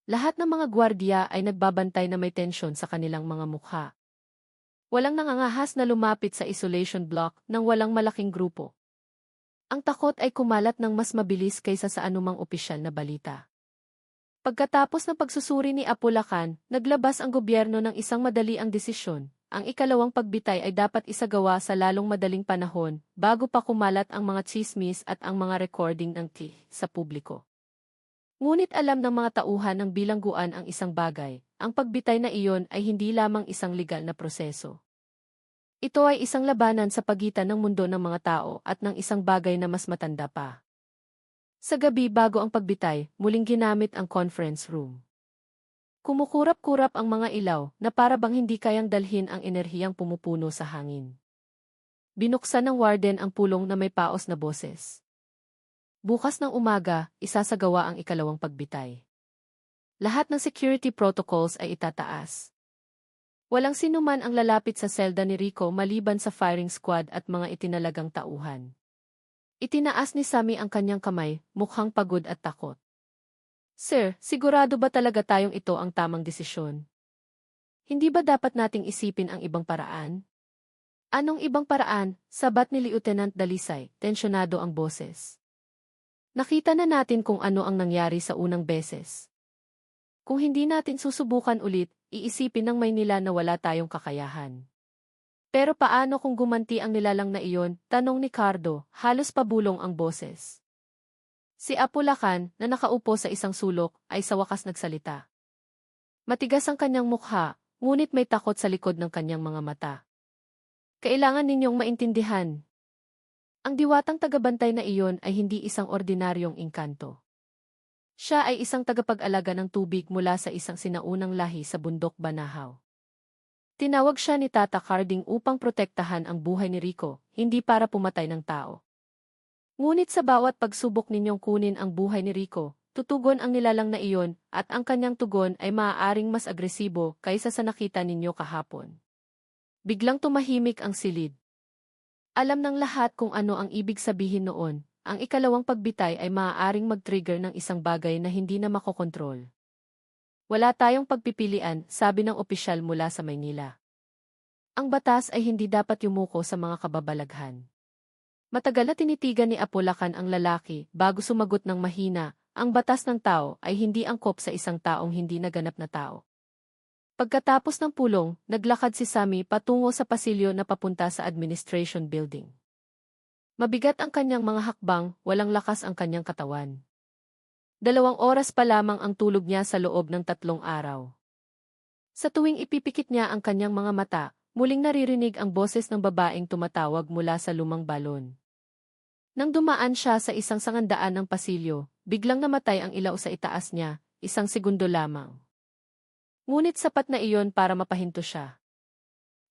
Lahat ng mga gwardiya ay nagbabantay na may tensyon sa kanilang mga mukha. Walang nangangahas na lumapit sa isolation block nang walang malaking grupo. Ang takot ay kumalat ng mas mabilis kaysa sa anumang opisyal na balita. Pagkatapos ng pagsusuri ni Apulakan, naglabas ang gobyerno ng isang madaliang desisyon. Ang ikalawang pagbitay ay dapat isagawa sa lalong madaling panahon, bago pa kumalat ang mga tsismis at ang mga recording ng sa publiko. Ngunit alam ng mga tauhan ng bilangguan ang isang bagay, ang pagbitay na iyon ay hindi lamang isang legal na proseso. Ito ay isang labanan sa pagitan ng mundo ng mga tao at ng isang bagay na mas matanda pa. Sa gabi bago ang pagbitay, muling ginamit ang conference room. Kumukurap-kurap ang mga ilaw na para bang hindi kayang dalhin ang enerhiyang pumupuno sa hangin. Binuksan ng warden ang pulong na may paos na boses. Bukas ng umaga, isasagawa ang ikalawang pagbitay. Lahat ng security protocols ay itataas. Walang sinuman ang lalapit sa selda ni Rico maliban sa firing squad at mga itinalagang tauhan. Itinaas ni Sammy ang kanyang kamay, mukhang pagod at takot. Sir, sigurado ba talaga tayong ito ang tamang desisyon? Hindi ba dapat nating isipin ang ibang paraan? Anong ibang paraan? Sabat ni Lieutenant Dalisay, tensyonado ang boses. Nakita na natin kung ano ang nangyari sa unang beses. Kung hindi natin susubukan ulit, iisipin ng Maynila na wala tayong kakayahan. Pero paano kung gumanti ang nilalang na iyon? Tanong ni Cardo, halos pabulong ang boses. Si Apulacan, na nakaupo sa isang sulok, ay sa wakas nagsalita. Matigas ang kanyang mukha, ngunit may takot sa likod ng kanyang mga mata. Kailangan ninyong maintindihan. Ang diwatang tagabantay na iyon ay hindi isang ordinaryong engkanto. Siya ay isang tagapag-alaga ng tubig mula sa isang sinaunang lahi sa bundok Banahaw. Tinawag siya ni Tata Carding upang protektahan ang buhay ni Rico, hindi para pumatay ng tao. Ngunit sa bawat pagsubok ninyong kunin ang buhay ni Rico, tutugon ang nilalang na iyon at ang kanyang tugon ay maaaring mas agresibo kaysa sa nakita ninyo kahapon. Biglang tumahimik ang silid. Alam ng lahat kung ano ang ibig sabihin noon, ang ikalawang pagbitay ay maaaring mag-trigger ng isang bagay na hindi na makokontrol. Wala tayong pagpipilian, sabi ng opisyal mula sa Maynila. Ang batas ay hindi dapat yumuko sa mga kababalaghan. Matagal na tinitigan ni Apulacan ang lalaki bago sumagot ng mahina, ang batas ng tao ay hindi angkop sa isang taong hindi naganap na tao. Pagkatapos ng pulong, naglakad si Sammy patungo sa pasilyo na papunta sa administration building. Mabigat ang kanyang mga hakbang, walang lakas ang kanyang katawan. 2 oras pa lamang ang tulog niya sa loob ng 3 araw. Sa tuwing ipipikit niya ang kanyang mga mata, muling naririnig ang boses ng babaeng tumatawag mula sa lumang balon. Nang dumaan siya sa isang sangandaan ng pasilyo, biglang namatay ang ilaw sa itaas niya, 1 segundo lamang. Ngunit sapat na iyon para mapahinto siya.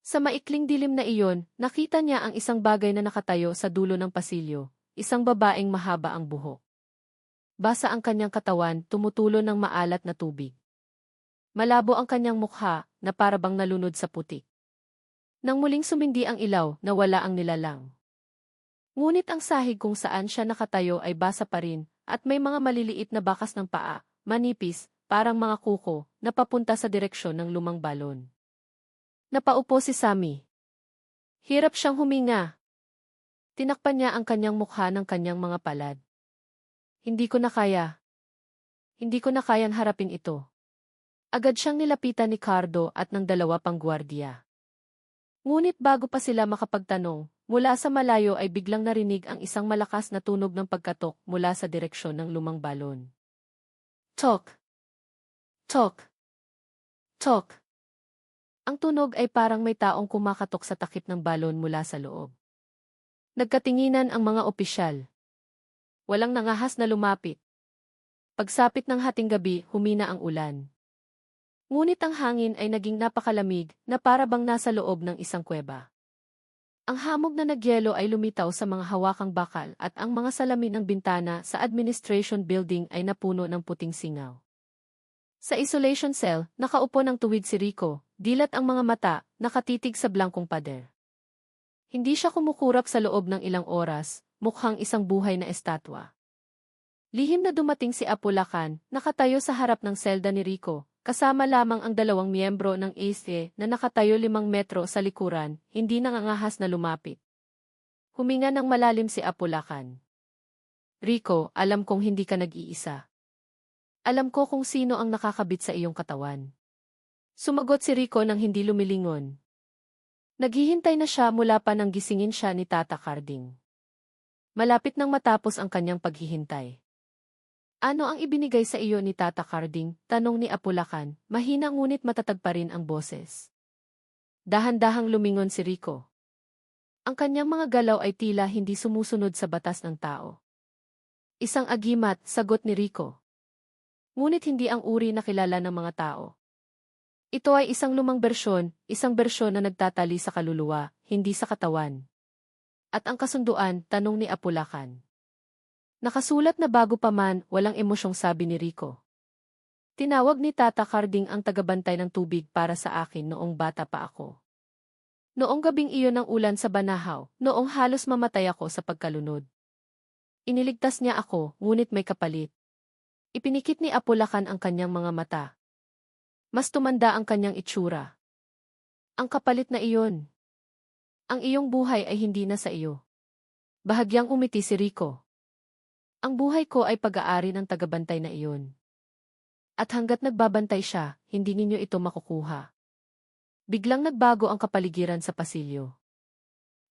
Sa maikling dilim na iyon, nakita niya ang isang bagay na nakatayo sa dulo ng pasilyo, isang babaeng mahaba ang buhok. Basa ang kanyang katawan, tumutulo ng maalat na tubig. Malabo ang kanyang mukha, na parabang nalunod sa putik. Nang muling sumindi ang ilaw, nawala ang nilalang. Ngunit ang sahig kung saan siya nakatayo ay basa pa rin, at may mga maliliit na bakas ng paa, manipis, parang mga kuko, na papunta sa direksyon ng lumang balon. Napaupo si Sammy. Hirap siyang huminga. Tinakpan niya ang kanyang mukha ng kanyang mga palad. Hindi ko na kaya. Hindi ko na kayang harapin ito. Agad siyang nilapitan ni Cardo at ng 2 pang gwardiya. Ngunit bago pa sila makapagtanong, mula sa malayo ay biglang narinig ang isang malakas na tunog ng pagkatok mula sa direksyon ng lumang balon. Tok! Tok! Tok! Ang tunog ay parang may taong kumakatok sa takip ng balon mula sa loob. Nagkatinginan ang mga opisyal. Walang nangahas na lumapit. Pagsapit ng hating gabi, humina ang ulan. Ngunit ang hangin ay naging napakalamig na para bang nasa loob ng isang kuweba. Ang hamog na nagyelo ay lumitaw sa mga hawakang bakal at ang mga salamin ng bintana sa administration building ay napuno ng puting singaw. Sa isolation cell, nakaupo ng tuwid si Rico, dilat ang mga mata, nakatitig sa blangkong pader. Hindi siya kumukurap sa loob ng ilang oras, mukhang isang buhay na estatwa. Lihim na dumating si Apulacan, nakatayo sa harap ng selda ni Rico, kasama lamang ang 2 miyembro ng ASE na nakatayo 5 metro sa likuran, hindi nangangahas na lumapit. Huminga ng malalim si Apulacan. Rico, alam kong hindi ka nag-iisa. Alam ko kung sino ang nakakabit sa iyong katawan. Sumagot si Rico nang hindi lumilingon. Naghihintay na siya mula pa nang gisingin siya ni Tata Carding. Malapit nang matapos ang kanyang paghihintay. Ano ang ibinigay sa iyo ni Tata Carding? Tanong ni Apulacan, mahina ngunit matatag pa rin ang boses. Dahan-dahang lumingon si Rico. Ang kanyang mga galaw ay tila hindi sumusunod sa batas ng tao. Isang agimat, sagot ni Rico. Ngunit hindi ang uri na kilala ng mga tao. Ito ay isang lumang isang bersyon na nagtatali sa kaluluwa, hindi sa katawan. At ang kasunduan, tanong ni Apulacan. Nakasulat na bago pa man, walang emosyong sabi ni Rico. Tinawag ni Tata Carding ang tagabantay ng tubig para sa akin noong bata pa ako. Noong gabing iyon ng ulan sa Banahaw, noong halos mamatay ako sa pagkalunod. Iniligtas niya ako, ngunit may kapalit. Ipinikit ni Apulacan ang kanyang mga mata. Mas tumanda ang kanyang itsura. Ang kapalit na iyon. Ang iyong buhay ay hindi na sa iyo. Bahagyang umiti si Rico. Ang buhay ko ay pag-aari ng tagabantay na iyon. At hanggat nagbabantay siya, hindi ninyo ito makukuha. Biglang nagbago ang kapaligiran sa pasilyo.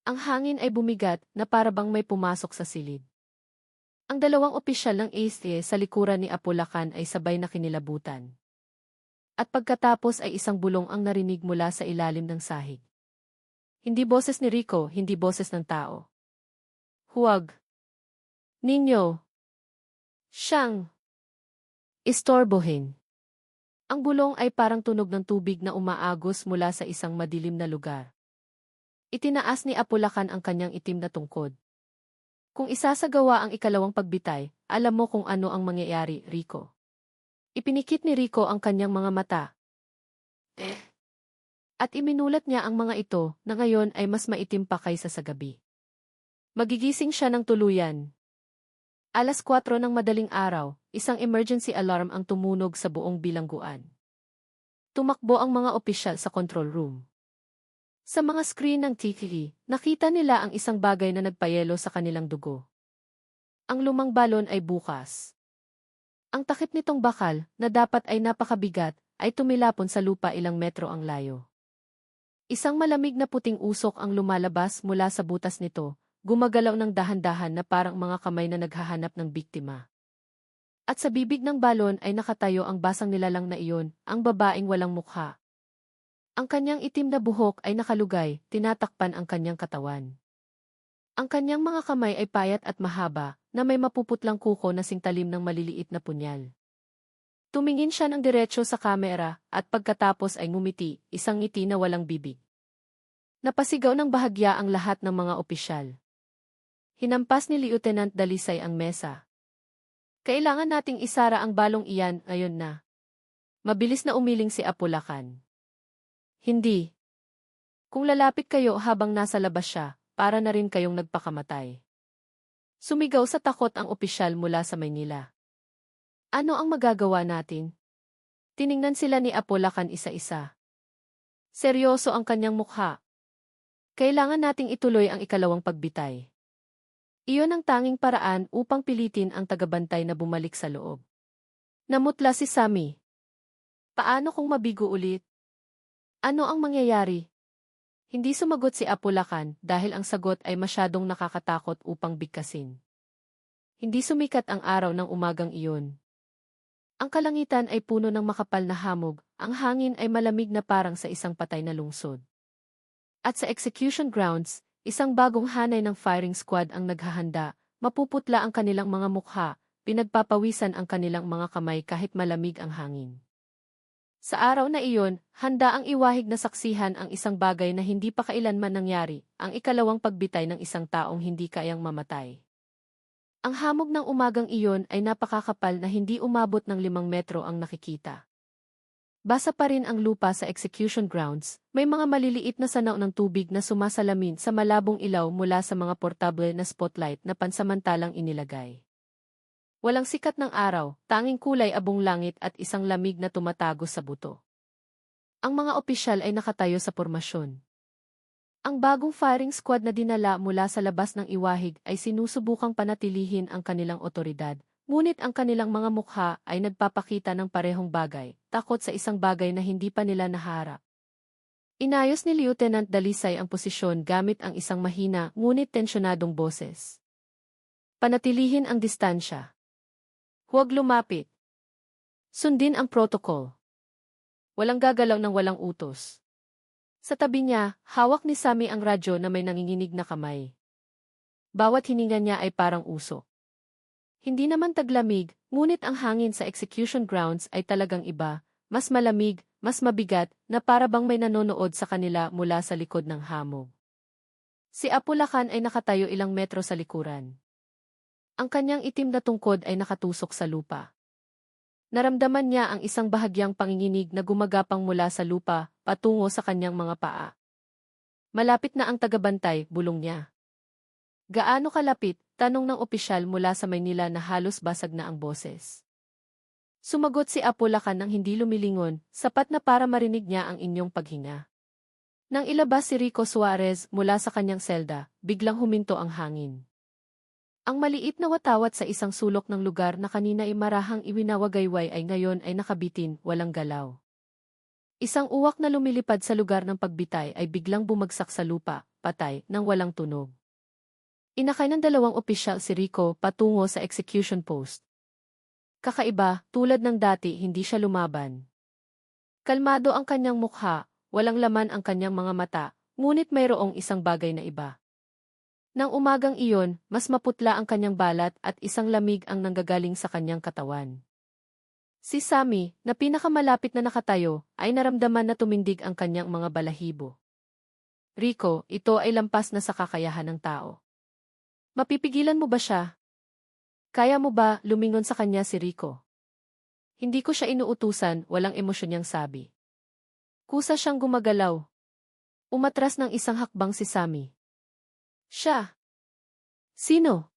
Ang hangin ay bumigat na parabang may pumasok sa silid. Ang dalawang opisyal ng ASA sa likuran ni Apulacan ay sabay na kinilabutan. At pagkatapos ay isang bulong ang narinig mula sa ilalim ng sahig. Hindi boses ni Rico, hindi boses ng tao. Huwag ninyo siyang istorbohin. Ang bulong ay parang tunog ng tubig na umaagos mula sa isang madilim na lugar. Itinaas ni Apulacan ang kanyang itim na tungkod. Kung isasagawa ang ikalawang pagbitay, alam mo kung ano ang mangyayari, Rico. Ipinikit ni Rico ang kanyang mga mata. At iminulat niya ang mga ito na ngayon ay mas maitim pa kaysa sa gabi. Magigising siya ng tuluyan. 4:00 ng madaling araw, isang emergency alarm ang tumunog sa buong bilangguan. Tumakbo ang mga opisyal sa control room. Sa mga screen ng TV, nakita nila ang isang bagay na nagpayelo sa kanilang dugo. Ang lumang balon ay bukas. Ang takip nitong bakal, na dapat ay napakabigat, ay tumilapon sa lupa ilang metro ang layo. Isang malamig na puting usok ang lumalabas mula sa butas nito, gumagalaw ng dahan-dahan na parang mga kamay na naghahanap ng biktima. At sa bibig ng balon ay nakatayo ang basang nilalang na iyon, ang babaeng walang mukha. Ang kanyang itim na buhok ay nakalugay, tinatakpan ang kanyang katawan. Ang kanyang mga kamay ay payat at mahaba, na may mapuputlang kuko na singtalim ng maliliit na punyal. Tumingin siya ng diretsyo sa kamera, at pagkatapos ay ngumiti, isang ngiti na walang bibig. Napasigaw ng bahagya ang lahat ng mga opisyal. Hinampas ni Lieutenant Dalisay ang mesa. Kailangan nating isara ang balong iyan ngayon na. Mabilis na umiling si Apulacan. Hindi. Kung lalapit kayo habang nasa labas siya, para na rin kayong nagpakamatay. Sumigaw sa takot ang opisyal mula sa Maynila. Ano ang magagawa natin? Tiningnan sila ni Apulacan isa-isa. Seryoso ang kanyang mukha. Kailangan nating ituloy ang ikalawang pagbitay. Iyon ang tanging paraan upang pilitin ang tagabantay na bumalik sa loob. Namutla si Sammy. Paano kung mabigo ulit? Ano ang mangyayari? Hindi sumagot si Apulacan dahil ang sagot ay masyadong nakakatakot upang bigkasin. Hindi sumikat ang araw ng umagang iyon. Ang kalangitan ay puno ng makapal na hamog, ang hangin ay malamig na parang sa isang patay na lungsod. At sa execution grounds, isang bagong hanay ng firing squad ang naghahanda, mapuputla ang kanilang mga mukha, pinagpapawisan ang kanilang mga kamay kahit malamig ang hangin. Sa araw na iyon, handa ang iwahig na saksihan ang isang bagay na hindi pa kailanman nangyari, ang ikalawang pagbitay ng isang taong hindi kayang mamatay. Ang hamog ng umagang iyon ay napakakapal na hindi umabot ng 5 metro ang nakikita. Basa pa rin ang lupa sa execution grounds, may mga maliliit na sanaw ng tubig na sumasalamin sa malabong ilaw mula sa mga portable na spotlight na pansamantalang inilagay. Walang sikat ng araw, tanging kulay abong langit at isang lamig na tumatago sa buto. Ang mga opisyal ay nakatayo sa pormasyon. Ang bagong firing squad na dinala mula sa labas ng iwahig ay sinusubukang panatilihin ang kanilang otoridad, ngunit ang kanilang mga mukha ay nagpapakita ng parehong bagay, takot sa isang bagay na hindi pa nila naharap. Inayos ni Lieutenant Dalisay ang posisyon gamit ang isang mahina ngunit tensyonadong boses. Panatilihin ang distansya. Huwag lumapit. Sundin ang protocol. Walang gagalaw ng walang utos. Sa tabi niya, hawak ni Sammy ang radyo na may nanginginig na kamay. Bawat hininga niya ay parang usok. Hindi naman taglamig, ngunit ang hangin sa execution grounds ay talagang iba, mas malamig, mas mabigat, na parabang may nanonood sa kanila mula sa likod ng hamog. Si Apulacan ay nakatayo ilang metro sa likuran. Ang kanyang itim na tungkod ay nakatusok sa lupa. Naramdaman niya ang isang bahagyang panginginig na gumagapang mula sa lupa patungo sa kanyang mga paa. Malapit na ang tagabantay, bulong niya. Gaano kalapit? Tanong ng opisyal mula sa Maynila na halos basag na ang boses. Sumagot si Apulacan nang hindi lumilingon, sapat na para marinig niya ang inyong paghinga. Nang ilabas si Rico Suarez mula sa kanyang selda, biglang huminto ang hangin. Ang maliit na watawat sa isang sulok ng lugar na kanina ay marahang iwinawagayway ay ngayon ay nakabitin, walang galaw. Isang uwak na lumilipad sa lugar ng pagbitay ay biglang bumagsak sa lupa, patay, nang walang tunog. Inakay ng dalawang opisyal si Rico patungo sa execution post. Kakaiba, tulad ng dati hindi siya lumaban. Kalmado ang kanyang mukha, walang laman ang kanyang mga mata, ngunit mayroong isang bagay na iba. Nang umagang iyon, mas maputla ang kanyang balat at isang lamig ang nanggagaling sa kanyang katawan. Si Sammy, na pinakamalapit na nakatayo, ay naramdaman na tumindig ang kanyang mga balahibo. Rico, ito ay lampas na sa kakayahan ng tao. Mapipigilan mo ba siya? Kaya mo ba lumingon sa kanya si Rico? Hindi ko siya inuutusan, walang emosyon niyang sabi. Kusa siyang gumagalaw. Umatras ng isang hakbang si Sammy. Siya. Sino?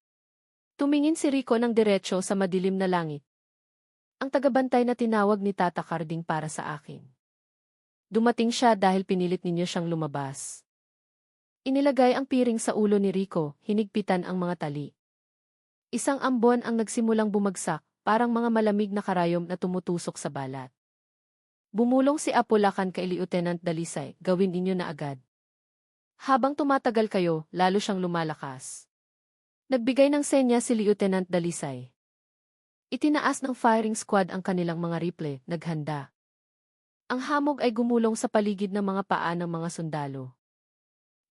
Tumingin si Rico ng diretsyo sa madilim na langit. Ang tagabantay na tinawag ni Tata Carding para sa akin. Dumating siya dahil pinilit ninyo siyang lumabas. Inilagay ang piring sa ulo ni Rico, hinigpitan ang mga tali. Isang ambon ang nagsimulang bumagsak, parang mga malamig na karayom na tumutusok sa balat. Bumulong si Apulacan kay Lieutenant Dalisay, gawin ninyo na agad. Habang tumatagal kayo, lalo siyang lumalakas. Nagbigay ng senya si Lieutenant Dalisay. Itinaas ng firing squad ang kanilang mga rifle, naghanda. Ang hamog ay gumulong sa paligid ng mga paa ng mga sundalo.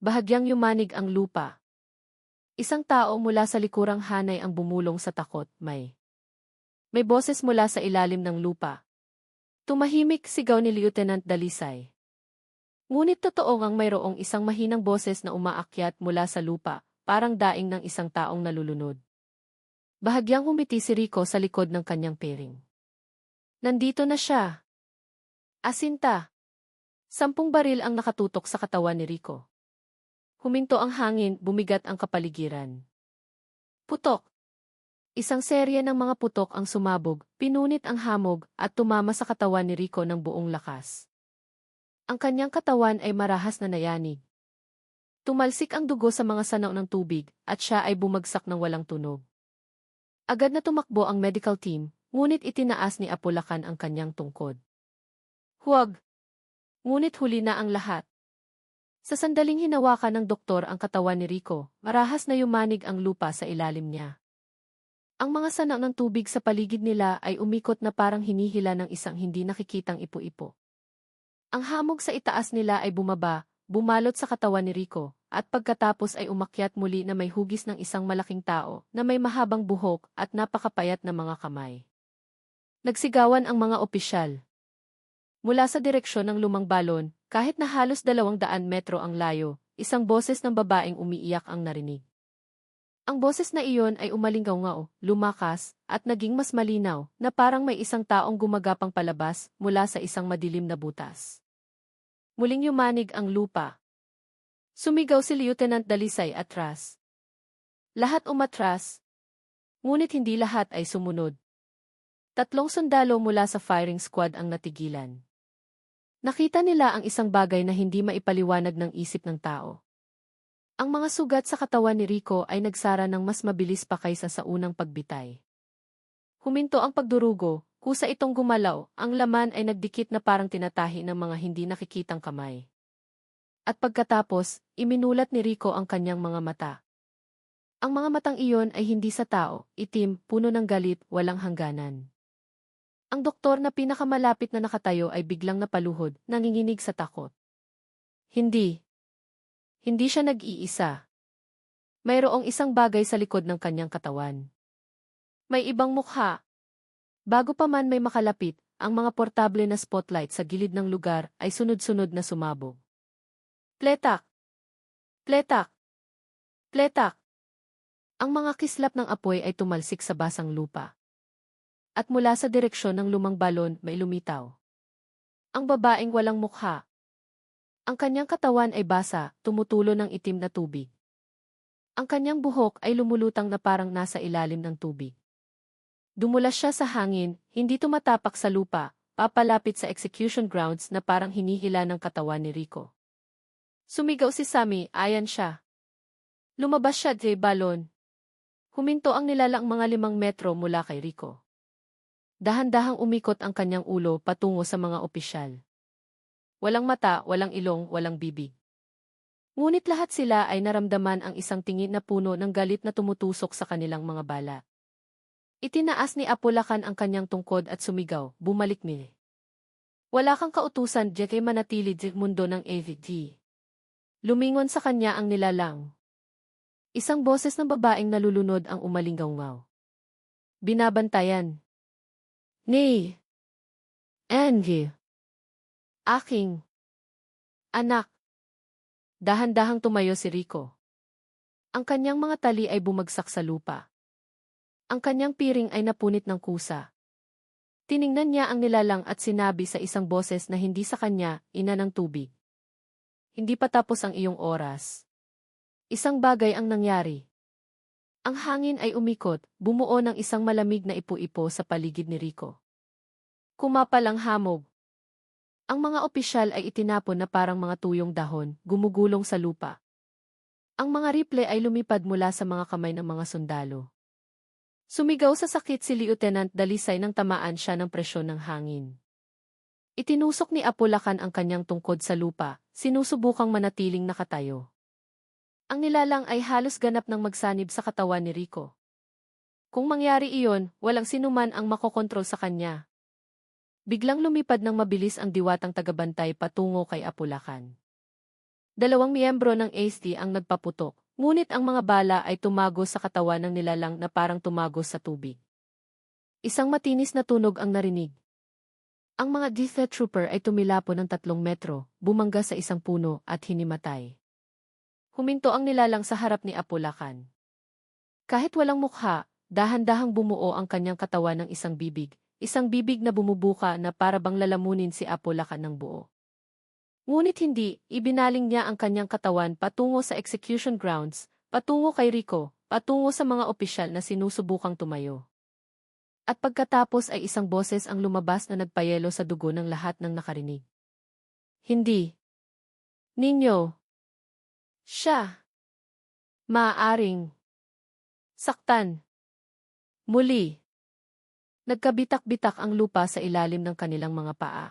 Bahagyang yumanig ang lupa. Isang tao mula sa likurang hanay ang bumulong sa takot, may boses mula sa ilalim ng lupa. Tumahimik, sigaw ni Lieutenant Dalisay. Ngunit totoo ngang mayroong isang mahinang boses na umaakyat mula sa lupa, parang daing ng isang taong nalulunod. Bahagyang humiti si Rico sa likod ng kanyang piring. Nandito na siya. Asinta. 10 baril ang nakatutok sa katawan ni Rico. Huminto ang hangin, bumigat ang kapaligiran. Putok. Isang serye ng mga putok ang sumabog, pinunit ang hamog, at tumama sa katawan ni Rico ng buong lakas. Ang kanyang katawan ay marahas na nayanig. Tumalsik ang dugo sa mga sanaw ng tubig, at siya ay bumagsak ng walang tunog. Agad na tumakbo ang medical team, ngunit itinaas ni Apulacan ang kanyang tungkod. Huwag! Ngunit huli na ang lahat. Sa sandaling hinawakan ng doktor ang katawan ni Rico, marahas na yumanig ang lupa sa ilalim niya. Ang mga sanaw ng tubig sa paligid nila ay umikot na parang hinihila ng isang hindi nakikitang ipo-ipo. Ang hamog sa itaas nila ay bumaba, bumalot sa katawan ni Rico, at pagkatapos ay umakyat muli na may hugis ng isang malaking tao na may mahabang buhok at napakapayat na mga kamay. Nagsigawan ang mga opisyal. Mula sa direksyon ng lumang balon, kahit na halos 200 metro ang layo, isang boses ng babaeng umiiyak ang narinig. Ang boses na iyon ay umalingaw-ngaw, lumakas, at naging mas malinaw, na parang may isang taong gumagapang palabas mula sa isang madilim na butas. Muling yumanig ang lupa. Sumigaw si Lieutenant Dalisay atras. Lahat umatras. Ngunit hindi lahat ay sumunod. 3 sundalo mula sa firing squad ang natigilan. Nakita nila ang isang bagay na hindi maipaliwanag ng isip ng tao. Ang mga sugat sa katawan ni Rico ay nagsara ng mas mabilis pa kaysa sa unang pagbitay. Huminto ang pagdurugo, kusa itong gumalaw, ang laman ay nagdikit na parang tinatahi ng mga hindi nakikitang kamay. At pagkatapos, iminulat ni Rico ang kanyang mga mata. Ang mga matang iyon ay hindi sa tao, itim, puno ng galit, walang hangganan. Ang doktor na pinakamalapit na nakatayo ay biglang napaluhod, nanginginig sa takot. Hindi siya nag-iisa. Mayroong isang bagay sa likod ng kanyang katawan. May ibang mukha. Bago pa man may makalapit, ang mga portable na spotlight sa gilid ng lugar ay sunod-sunod na sumabog. Pletak! Pletak! Pletak! Ang mga kislap ng apoy ay tumalsik sa basang lupa. At mula sa direksyon ng lumang balon may lumitaw. Ang babaeng walang mukha. Ang kanyang katawan ay basa, tumutulo ng itim na tubig. Ang kanyang buhok ay lumulutang na parang nasa ilalim ng tubig. Dumulas siya sa hangin, hindi tumatapak sa lupa, papalapit sa execution grounds na parang hinihila ng katawan ni Rico. Sumigaw si Sammy, ayan siya. Lumabas siya de balon. Huminto ang nilalang mga 5 metro mula kay Rico. Dahan-dahang umikot ang kanyang ulo patungo sa mga opisyal. Walang mata, walang ilong, walang bibig. Ngunit lahat sila ay naramdaman ang isang tingin na puno ng galit na tumutusok sa kanilang mga bala. Itinaas ni Apulakan ang kanyang tungkod at sumigaw, bumalik mi. Wala kang kautusan di kay manatili di mundo ng AVD. Lumingon sa kanya ang nilalang. Isang boses ng babaeng nalulunod ang umalinggaw-ngaw. Binabantayan. Ni. Angie. Aking. Anak. Dahan-dahang tumayo si Rico. Ang kanyang mga tali ay bumagsak sa lupa. Ang kanyang piring ay napunit ng kusa. Tiningnan niya ang nilalang at sinabi sa isang boses na hindi sa kanya, ina ng tubig. Hindi pa tapos ang iyong oras. Isang bagay ang nangyari. Ang hangin ay umikot, bumuo ng isang malamig na ipo-ipo sa paligid ni Rico. Kumapal ang hamog. Ang mga opisyal ay itinapon na parang mga tuyong dahon, gumugulong sa lupa. Ang mga rifle ay lumipad mula sa mga kamay ng mga sundalo. Sumigaw sa sakit si Lieutenant Dalisay nang tamaan siya ng presyon ng hangin. Itinusok ni Apulakan ang kanyang tungkod sa lupa, sinusubukang manatiling nakatayo. Ang nilalang ay halos ganap ng magsanib sa katawan ni Rico. Kung mangyari iyon, walang sinuman ang makokontrol sa kanya. Biglang lumipad ng mabilis ang diwatang tagabantay patungo kay Apulakan. 2 miyembro ng ASD ang nagpaputok, ngunit ang mga bala ay tumagos sa katawan ng nilalang na parang tumagos sa tubig. Isang matinis na tunog ang narinig. Ang mga Death Trooper ay tumilapo ng 3 metro, bumangga sa isang puno at hinimatay. Huminto ang nilalang sa harap ni Apulakan. Kahit walang mukha, dahan-dahang bumuo ang kanyang katawan ng isang bibig na bumubuka na para bang lalamunin si Apulakan ng buo. Ngunit hindi, ibinaling niya ang kanyang katawan patungo sa execution grounds, patungo kay Rico, patungo sa mga opisyal na sinusubukang tumayo. At pagkatapos ay isang boses ang lumabas na nagpayelo sa dugo ng lahat ng nakarinig. Hindi. Ninyo. Siya. Maaaring. Saktan. Muli. Nagkabitak-bitak ang lupa sa ilalim ng kanilang mga paa.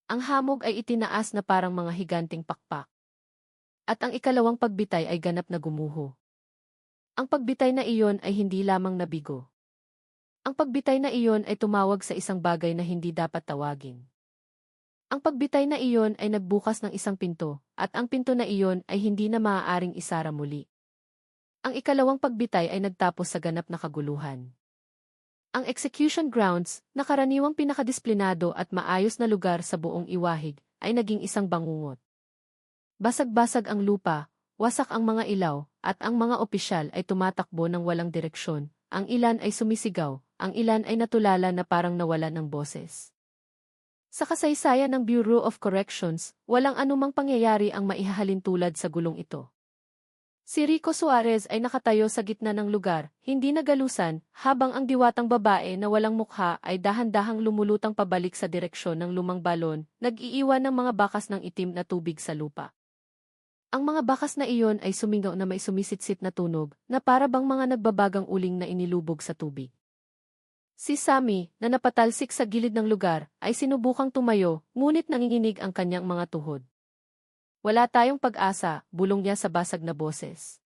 Ang hamog ay itinaas na parang mga higanting pakpak. At ang ikalawang pagbitay ay ganap na gumuho. Ang pagbitay na iyon ay hindi lamang nabigo. Ang pagbitay na iyon ay tumawag sa isang bagay na hindi dapat tawagin. Ang pagbitay na iyon ay nagbukas ng isang pinto, at ang pinto na iyon ay hindi na maaaring isara muli. Ang ikalawang pagbitay ay nagtapos sa ganap na kaguluhan. Ang execution grounds, na karaniwang pinakadisiplinado at maayos na lugar sa buong Iwahig, ay naging isang bangungot. Basag-basag ang lupa, wasak ang mga ilaw, at ang mga opisyal ay tumatakbo ng walang direksyon, ang ilan ay sumisigaw, ang ilan ay natulala na parang nawalan ng boses. Sa kasaysayan ng Bureau of Corrections, walang anumang pangyayari ang maihahalin tulad sa gulong ito. Si Rico Suarez ay nakatayo sa gitna ng lugar, hindi nagalusan, habang ang diwatang babae na walang mukha ay dahan-dahang lumulutang pabalik sa direksyon ng lumang balon, nag-iiwan ng mga bakas ng itim na tubig sa lupa. Ang mga bakas na iyon ay sumingaw na may sumisitsit na tunog, na para bang mga nagbabagang uling na inilubog sa tubig. Si Sammy, na napatalsik sa gilid ng lugar, ay sinubukang tumayo, ngunit nanginginig ang kanyang mga tuhod. Wala tayong pag-asa, bulong niya sa basag na boses.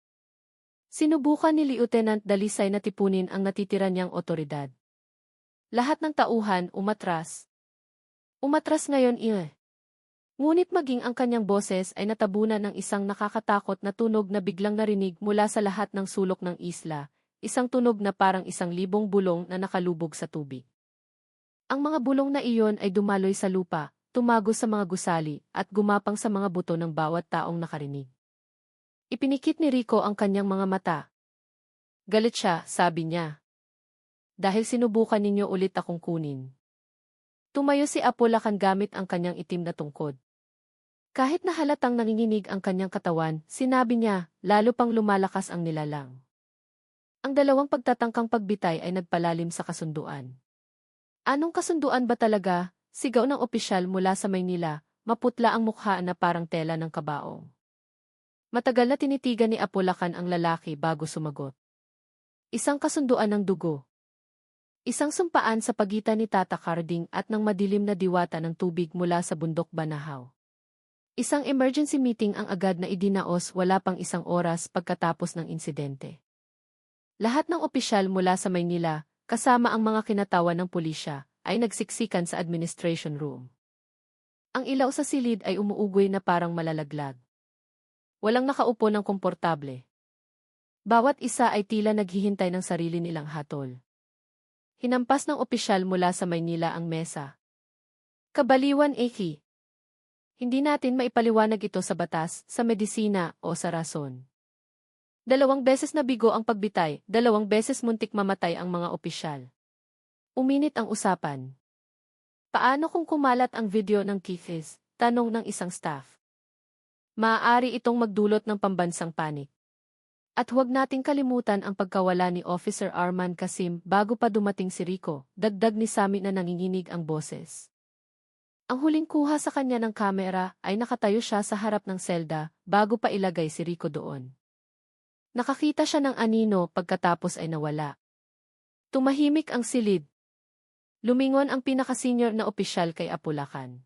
Sinubukan ni Lieutenant Dalisay na tipunin ang natitira niyang otoridad. Lahat ng tauhan umatras. Umatras ngayon Ngunit maging ang kanyang boses ay natabunan ng isang nakakatakot na tunog na biglang narinig mula sa lahat ng sulok ng isla, isang tunog na parang 1,000 bulong na nakalubog sa tubig. Ang mga bulong na iyon ay dumaloy sa lupa, tumagos sa mga gusali, at gumapang sa mga buto ng bawat taong nakarinig. Ipinikit ni Rico ang kanyang mga mata. Galit siya, sabi niya. Dahil sinubukan ninyo ulit akong kunin. Tumayo si Apulakan gamit ang kanyang itim na tungkod. Kahit na halatang nanginginig ang kanyang katawan, sinabi niya, lalo pang lumalakas ang nilalang. Ang dalawang pagtatangkang pagbitay ay nagpalalim sa kasunduan. Anong kasunduan ba talaga? Sigaw ng opisyal mula sa Maynila, maputla ang mukha na parang tela ng kabaong. Matagal na tinitigan ni Apulakan ang lalaki bago sumagot. Isang kasunduan ng dugo. Isang sumpaan sa pagitan ni Tata Carding at ng madilim na diwata ng tubig mula sa bundok Banahaw. Isang emergency meeting ang agad na idinaos wala pang isang oras pagkatapos ng insidente. Lahat ng opisyal mula sa Maynila, kasama ang mga kinatawan ng pulisya, ay nagsiksikan sa administration room. Ang ilaw sa silid ay umuugoy na parang malalaglag. Walang nakaupo ng komportable. Bawat isa ay tila naghihintay ng sarili nilang hatol. Hinampas ng opisyal mula sa Maynila ang mesa. Kabaliwan, Eki. Hindi natin maipaliwanag ito sa batas, sa medisina, o sa rason. 2 beses na bigo ang pagbitay, 2 beses muntik mamatay ang mga opisyal. Uminit ang usapan. Paano kung kumalat ang video ng Keith's? Tanong ng isang staff. Maaari itong magdulot ng pambansang panik. At huwag nating kalimutan ang pagkawala ni Officer Arman Kasim bago pa dumating si Rico, dagdag ni Sami na nanginginig ang boses. Ang huling kuha sa kanya ng kamera ay nakatayo siya sa harap ng selda bago pa ilagay si Rico doon. Nakakita siya ng anino pagkatapos ay nawala. Tumahimik ang silid. Lumingon ang pinaka-senior na opisyal kay Apulakan.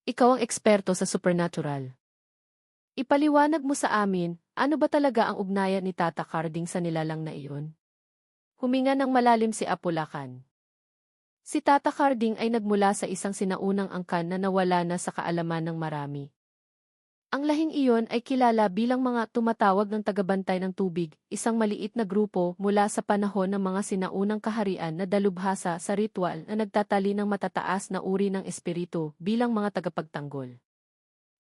Ikaw ang eksperto sa supernatural. Ipaliwanag mo sa amin, ano ba talaga ang ugnayan ni Tata Carding sa nilalang na iyon? Huminga ng malalim si Apulakan. Si Tata Carding ay nagmula sa isang sinaunang angkan na nawala na sa kaalaman ng marami. Ang lahing iyon ay kilala bilang mga tumatawag ng tagabantay ng tubig, isang maliit na grupo mula sa panahon ng mga sinaunang kaharian na dalubhasa sa ritual na nagtatali ng matataas na uri ng espiritu bilang mga tagapagtanggol.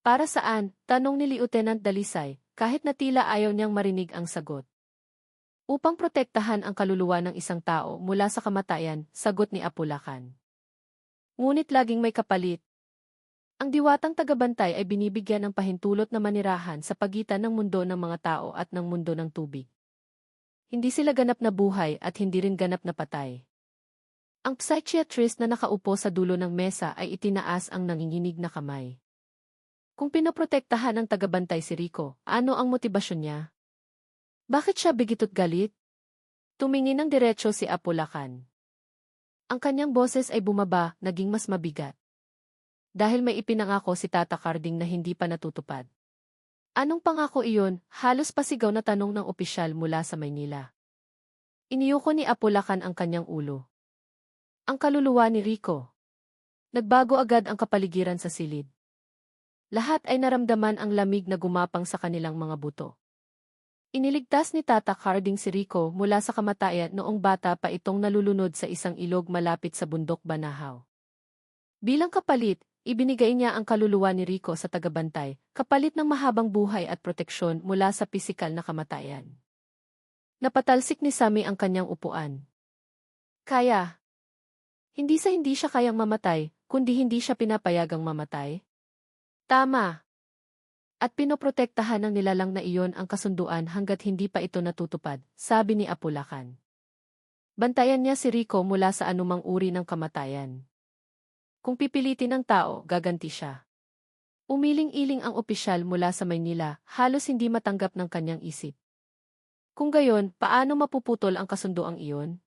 Para saan? Tanong ni Lieutenant Dalisay, kahit na tila ayaw niyang marinig ang sagot. Upang protektahan ang kaluluwa ng isang tao mula sa kamatayan, sagot ni Apulakan. Ngunit laging may kapalit. Ang diwatang tagabantay ay binibigyan ng pahintulot na manirahan sa pagitan ng mundo ng mga tao at ng mundo ng tubig. Hindi sila ganap na buhay at hindi rin ganap na patay. Ang psychiatrist na nakaupo sa dulo ng mesa ay itinaas ang nanginginig na kamay. Kung pinoprotektahan ng tagabantay si Rico, ano ang motibasyon niya? Bakit siya bigitot galit? Tumingin ng diretso si Apulakan. Ang kanyang boses ay bumaba, naging mas mabigat. Dahil may ipinangako si Tata Carding na hindi pa natutupad. Anong pangako iyon? Halos pasigaw na tanong ng opisyal mula sa Maynila. Iniyuko ni Apulakan ang kanyang ulo. Ang kaluluwa ni Rico. Nagbago agad ang kapaligiran sa silid. Lahat ay naramdaman ang lamig na gumapang sa kanilang mga buto. Iniligtas ni Tata Carding si Rico mula sa kamatayan noong bata pa itong nalulunod sa isang ilog malapit sa bundok Banahaw. Bilang kapalit, ibinigay niya ang kaluluwa ni Rico sa tagabantay, kapalit ng mahabang buhay at proteksyon mula sa pisikal na kamatayan. Napatalsik ni Sami ang kanyang upuan. Kaya. Hindi siya kayang mamatay, kundi hindi siya pinapayagang mamatay. Tama. At pinoprotektahan ng nilalang na iyon ang kasunduan hanggat hindi pa ito natutupad, sabi ni Apulakan. Bantayan niya si Rico mula sa anumang uri ng kamatayan. Kung pipilitin ng tao, gaganti siya. Umiling-iling ang opisyal mula sa Maynila, halos hindi matanggap ng kanyang isip. Kung gayon, paano mapuputol ang kasunduang iyon?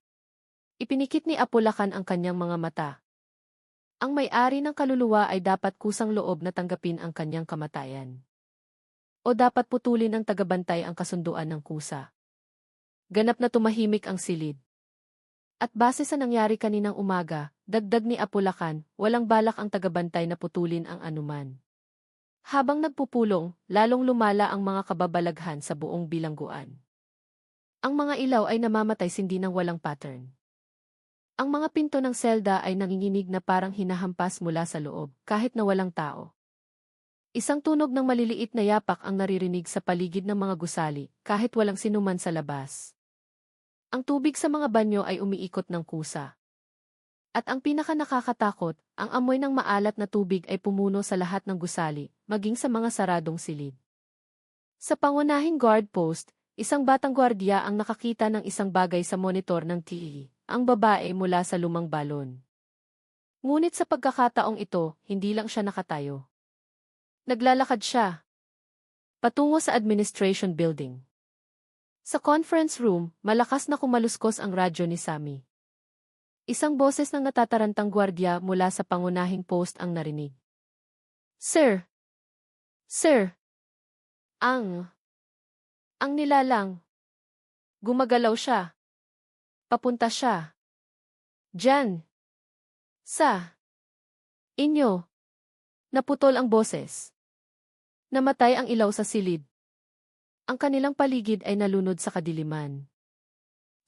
Ipinikit ni Apulakan ang kanyang mga mata. Ang may-ari ng kaluluwa ay dapat kusang loob na tanggapin ang kanyang kamatayan. O dapat putulin ng tagabantay ang kasunduan ng kusa. Ganap na tumahimik ang silid. At base sa nangyari kaninang umaga, dagdag ni Apulakan, walang balak ang tagabantay na putulin ang anuman. Habang nagpupulong, lalong lumala ang mga kababalaghan sa buong bilangguan. Ang mga ilaw ay namamatay sindi ng walang pattern. Ang mga pinto ng selda ay nanginginig na parang hinahampas mula sa loob, kahit na walang tao. Isang tunog ng maliliit na yapak ang naririnig sa paligid ng mga gusali, kahit walang sinuman sa labas. Ang tubig sa mga banyo ay umiikot ng kusa. At ang pinaka-nakakatakot, ang amoy ng maalat na tubig ay pumuno sa lahat ng gusali, maging sa mga saradong silid. Sa pangunahing guard post, isang batang gwardiya ang nakakita ng isang bagay sa monitor ng TV. Ang babae mula sa lumang balon. Ngunit sa pagkakataong ito, hindi lang siya nakatayo. Naglalakad siya patungo sa administration building. Sa conference room, malakas na kumaluskos ang radyo ni Sammy. Isang boses ng natatarantang gwardiya mula sa pangunahing post ang narinig. Sir! Sir! Ang nilalang. Gumagalaw siya. Papunta siya. Diyan. Sa inyo. Naputol ang boses. Namatay ang ilaw sa silid. Ang kanilang paligid ay nalunod sa kadiliman.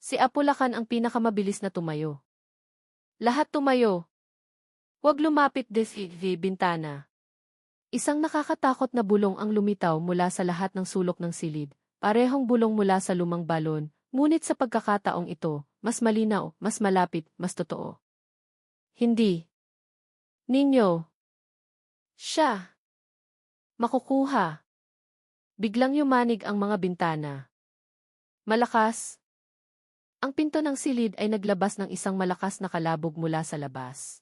Si Apulakan ang pinakamabilis na tumayo. Lahat tumayo. Huwag lumapit sa bintana. Isang nakakatakot na bulong ang lumitaw mula sa lahat ng sulok ng silid, parehong bulong mula sa lumang balon, ngunit sa pagkakataong ito, mas malinaw, mas malapit, mas totoo. Hindi. Ninyo. Siya. Makukuha. Biglang yumanig ang mga bintana. Malakas. Ang pinto ng silid ay naglabas ng isang malakas na kalabog mula sa labas.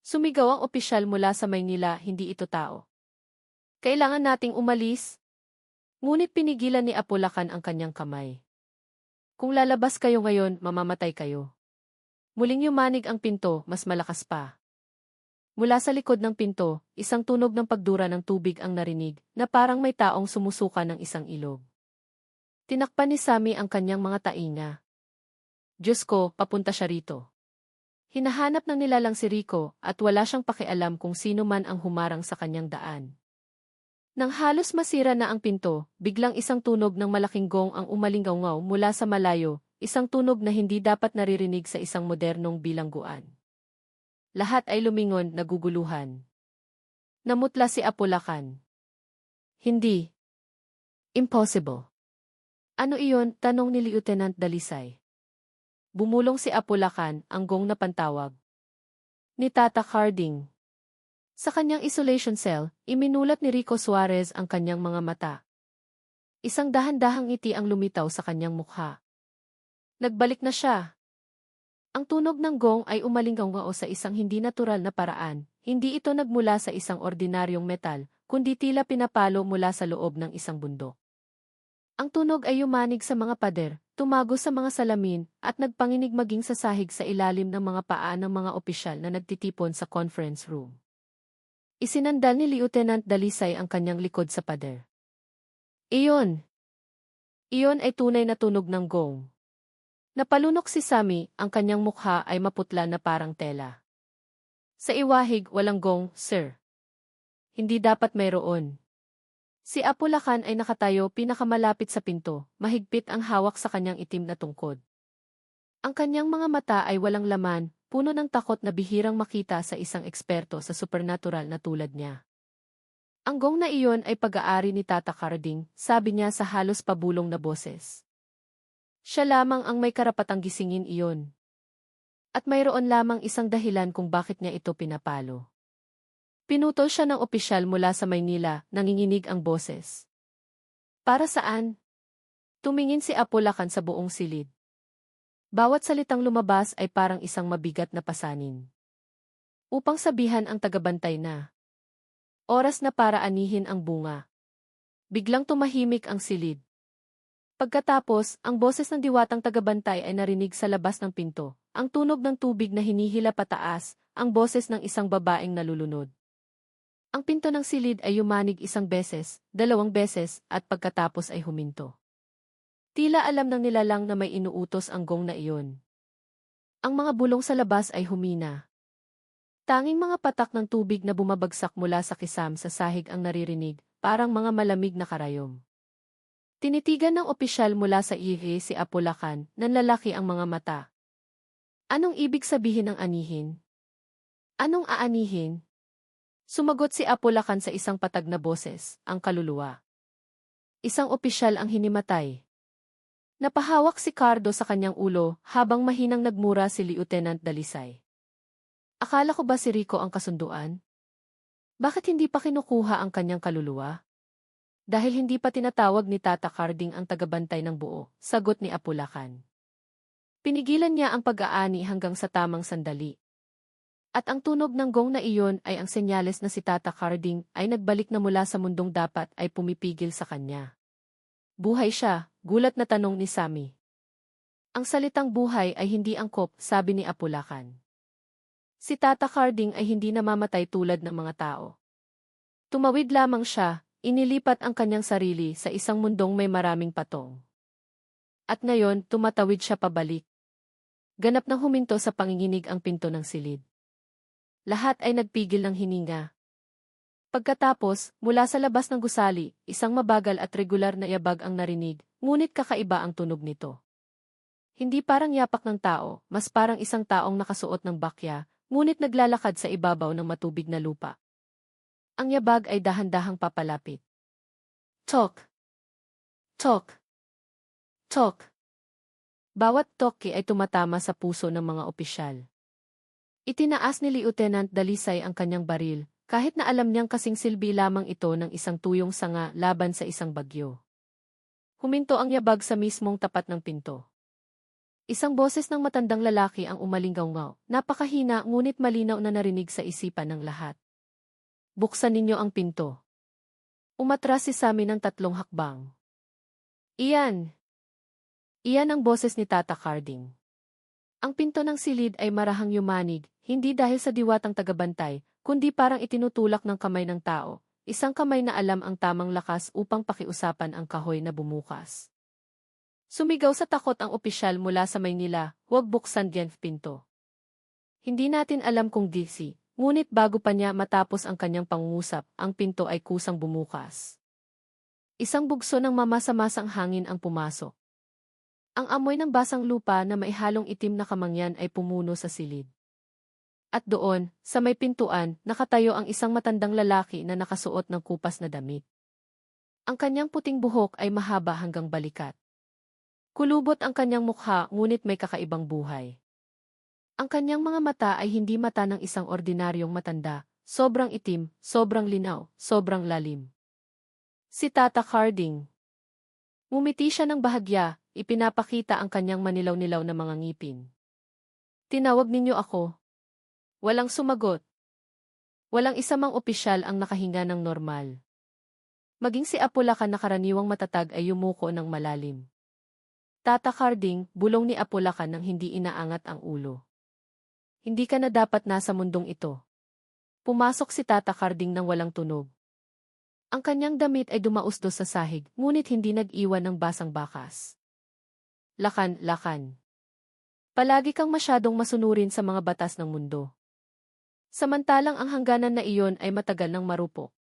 Sumigaw ang opisyal mula sa Maynila, hindi ito tao. Kailangan nating umalis. Ngunit pinigilan ni Apulakan ang kanyang kamay. Kung lalabas kayo ngayon, mamamatay kayo. Muling yumanig ang pinto, mas malakas pa. Mula sa likod ng pinto, isang tunog ng pagdura ng tubig ang narinig, na parang may taong sumusuka ng isang ilog. Tinakpan ni Sammy ang kanyang mga tainga. Diyos ko, papunta siya rito. Hinahanap ng nilalang si Rico at wala siyang pakialam kung sino man ang humarang sa kanyang daan. Nang halos masira na ang pinto, biglang isang tunog ng malaking gong ang umalingaw mula sa malayo, isang tunog na hindi dapat naririnig sa isang modernong bilangguan. Lahat ay lumingon, naguguluhan. Namutla si Apulakan. Hindi. Impossible. Ano iyon? Tanong ni Lieutenant Dalisay. Bumulong si Apulakan, ang gong na pantawag ni Tata Harding. Sa kanyang isolation cell, iminulat ni Rico Suarez ang kanyang mga mata. Isang dahan-dahang ngiti ang lumitaw sa kanyang mukha. Nagbalik na siya. Ang tunog ng gong ay umalingaw sa isang hindi natural na paraan. Hindi ito nagmula sa isang ordinaryong metal, kundi tila pinapalo mula sa loob ng isang bundok. Ang tunog ay yumanig sa mga pader, tumago sa mga salamin, at nagpanginig maging sa sahig sa ilalim ng mga paa ng mga opisyal na nagtitipon sa conference room. Isinandal ni Lieutenant Dalisay ang kanyang likod sa pader. Iyon. Iyon ay tunay na tunog ng gong. Napalunok si Sammy, ang kanyang mukha ay maputla na parang tela. Sa iwahig, walang gong, sir. Hindi dapat mayroon. Si Apulakan ay nakatayo pinakamalapit sa pinto, mahigpit ang hawak sa kanyang itim na tungkod. Ang kanyang mga mata ay walang laman, puno ng takot na bihirang makita sa isang eksperto sa supernatural na tulad niya. Ang gong na iyon ay pag-aari ni Tata Harding, sabi niya sa halos pabulong na boses. Siya lamang ang may karapatang gisingin iyon. At mayroon lamang isang dahilan kung bakit niya ito pinapalo. Pinutol siya ng opisyal mula sa Maynila, nanginginig ang boses. Para saan? Tumingin si Apulakan sa buong silid. Bawat salitang lumabas ay parang isang mabigat na pasanin. Upang sabihan ang tagabantay na oras na para anihin ang bunga. Biglang tumahimik ang silid. Pagkatapos, ang boses ng diwatang tagabantay ay narinig sa labas ng pinto, ang tunog ng tubig na hinihila pataas, ang boses ng isang babaeng nalulunod. Ang pinto ng silid ay yumanig isang beses, dalawang beses, at pagkatapos ay huminto. Tila alam ng nilalang na may inuutos ang gong na iyon. Ang mga bulong sa labas ay humina. Tanging mga patak ng tubig na bumabagsak mula sa kisam sa sahig ang naririnig, parang mga malamig na karayom. Tinitigan ng opisyal mula sa ihi si Apulakan, nanlalaki ang mga mata. Anong ibig sabihin ng anihin? Anong aanihin? Sumagot si Apulakan sa isang patag na boses, ang kaluluwa. Isang opisyal ang hinimatay. Napahawak si Cardo sa kanyang ulo habang mahinang nagmura si Lieutenant Dalisay. Akala ko ba si Rico ang kasunduan? Bakit hindi pa kinukuha ang kanyang kaluluwa? Dahil hindi pa tinatawag ni Tata Harding ang tagabantay ng buo, sagot ni Apulakan. Pinigilan niya ang pag-aani hanggang sa tamang sandali. At ang tunog ng gong na iyon ay ang senyales na si Tata Carding ay nagbalik na mula sa mundong dapat ay pumipigil sa kanya. Buhay siya, gulat na tanong ni Sammy. Ang salitang buhay ay hindi angkop, sabi ni Apulakan. Si Tata Carding ay hindi namamatay tulad ng mga tao. Tumawid lamang siya, inilipat ang kanyang sarili sa isang mundong may maraming patong. At ngayon, tumatawid siya pabalik. Ganap nang huminto sa panginginig ang pinto ng silid. Lahat ay nagpigil ng hininga. Pagkatapos, mula sa labas ng gusali, isang mabagal at regular na yabag ang narinig, ngunit kakaiba ang tunog nito. Hindi parang yapak ng tao, mas parang isang taong nakasuot ng bakya, ngunit naglalakad sa ibabaw ng matubig na lupa. Ang yabag ay dahan-dahang papalapit. Tok! Tok! Tok! Bawat toke ay tumatama sa puso ng mga opisyal. Itinaas ni Lieutenant Dalisay ang kanyang baril, kahit na alam niyang kasing silbi lamang ito ng isang tuyong sanga laban sa isang bagyo. Huminto ang yabag sa mismong tapat ng pinto. Isang boses ng matandang lalaki ang umalinggaw-ngaw, napakahina ngunit malinaw na narinig sa isipan ng lahat. Buksan ninyo ang pinto. Umatras si Sammy ng 3 hakbang. Iyan! Iyan ang boses ni Tata Carding. Ang pinto ng silid ay marahang yumanig, hindi dahil sa diwatang tagabantay, kundi parang itinutulak ng kamay ng tao, isang kamay na alam ang tamang lakas upang pakiusapan ang kahoy na bumukas. Sumigaw sa takot ang opisyal mula sa Maynila, huwag buksan diyan pinto. Hindi natin alam kung DC, ngunit bago pa niya matapos ang kanyang pangungusap, ang pinto ay kusang bumukas. Isang bugso ng mamasa-masang hangin ang pumasok. Ang amoy ng basang lupa na may halong itim na kamangyan ay pumuno sa silid. At doon, sa may pintuan, nakatayo ang isang matandang lalaki na nakasuot ng kupas na damit. Ang kanyang puting buhok ay mahaba hanggang balikat. Kulubot ang kanyang mukha ngunit may kakaibang buhay. Ang kanyang mga mata ay hindi mata ng isang ordinaryong matanda, sobrang itim, sobrang linaw, sobrang lalim. Si Tata Carding. Ngumiti siya ng bahagya, ipinapakita ang kanyang manilaw-nilaw na mga ngipin. Tinawag ninyo ako. Walang sumagot. Walang isa mang opisyal ang nakahinga ng normal. Maging si Apulakan na karaniwang matatag ay yumuko ng malalim. Tata Carding, bulong ni Apulakan nang hindi inaangat ang ulo. Hindi ka na dapat nasa mundong ito. Pumasok si Tata Carding nang walang tunog. Ang kanyang damit ay dumausdos sa sahig, ngunit hindi nag-iwan ng basang bakas. Lakan, lakan. Palagi kang masyadong masunurin sa mga batas ng mundo. Samantalang ang hangganan na iyon ay matagal ng marupok.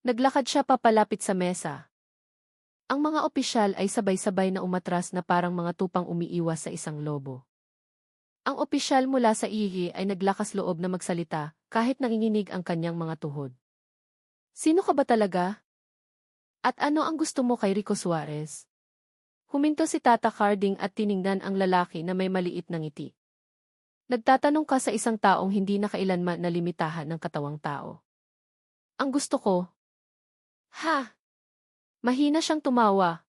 Naglakad siya papalapit sa mesa. Ang mga opisyal ay sabay-sabay na umatras na parang mga tupang umiiwas sa isang lobo. Ang opisyal mula sa ihi ay naglakas loob na magsalita, kahit nanginginig ang kanyang mga tuhod. Sino ka ba talaga? At ano ang gusto mo kay Rico Suarez? Huminto si Tata Carding at tiningnan ang lalaki na may maliit na ngiti. Nagtatanong ka sa isang taong hindi na kailanman nalimitahan ng katawang tao. Ang gusto ko. Ha! Mahina siyang tumawa.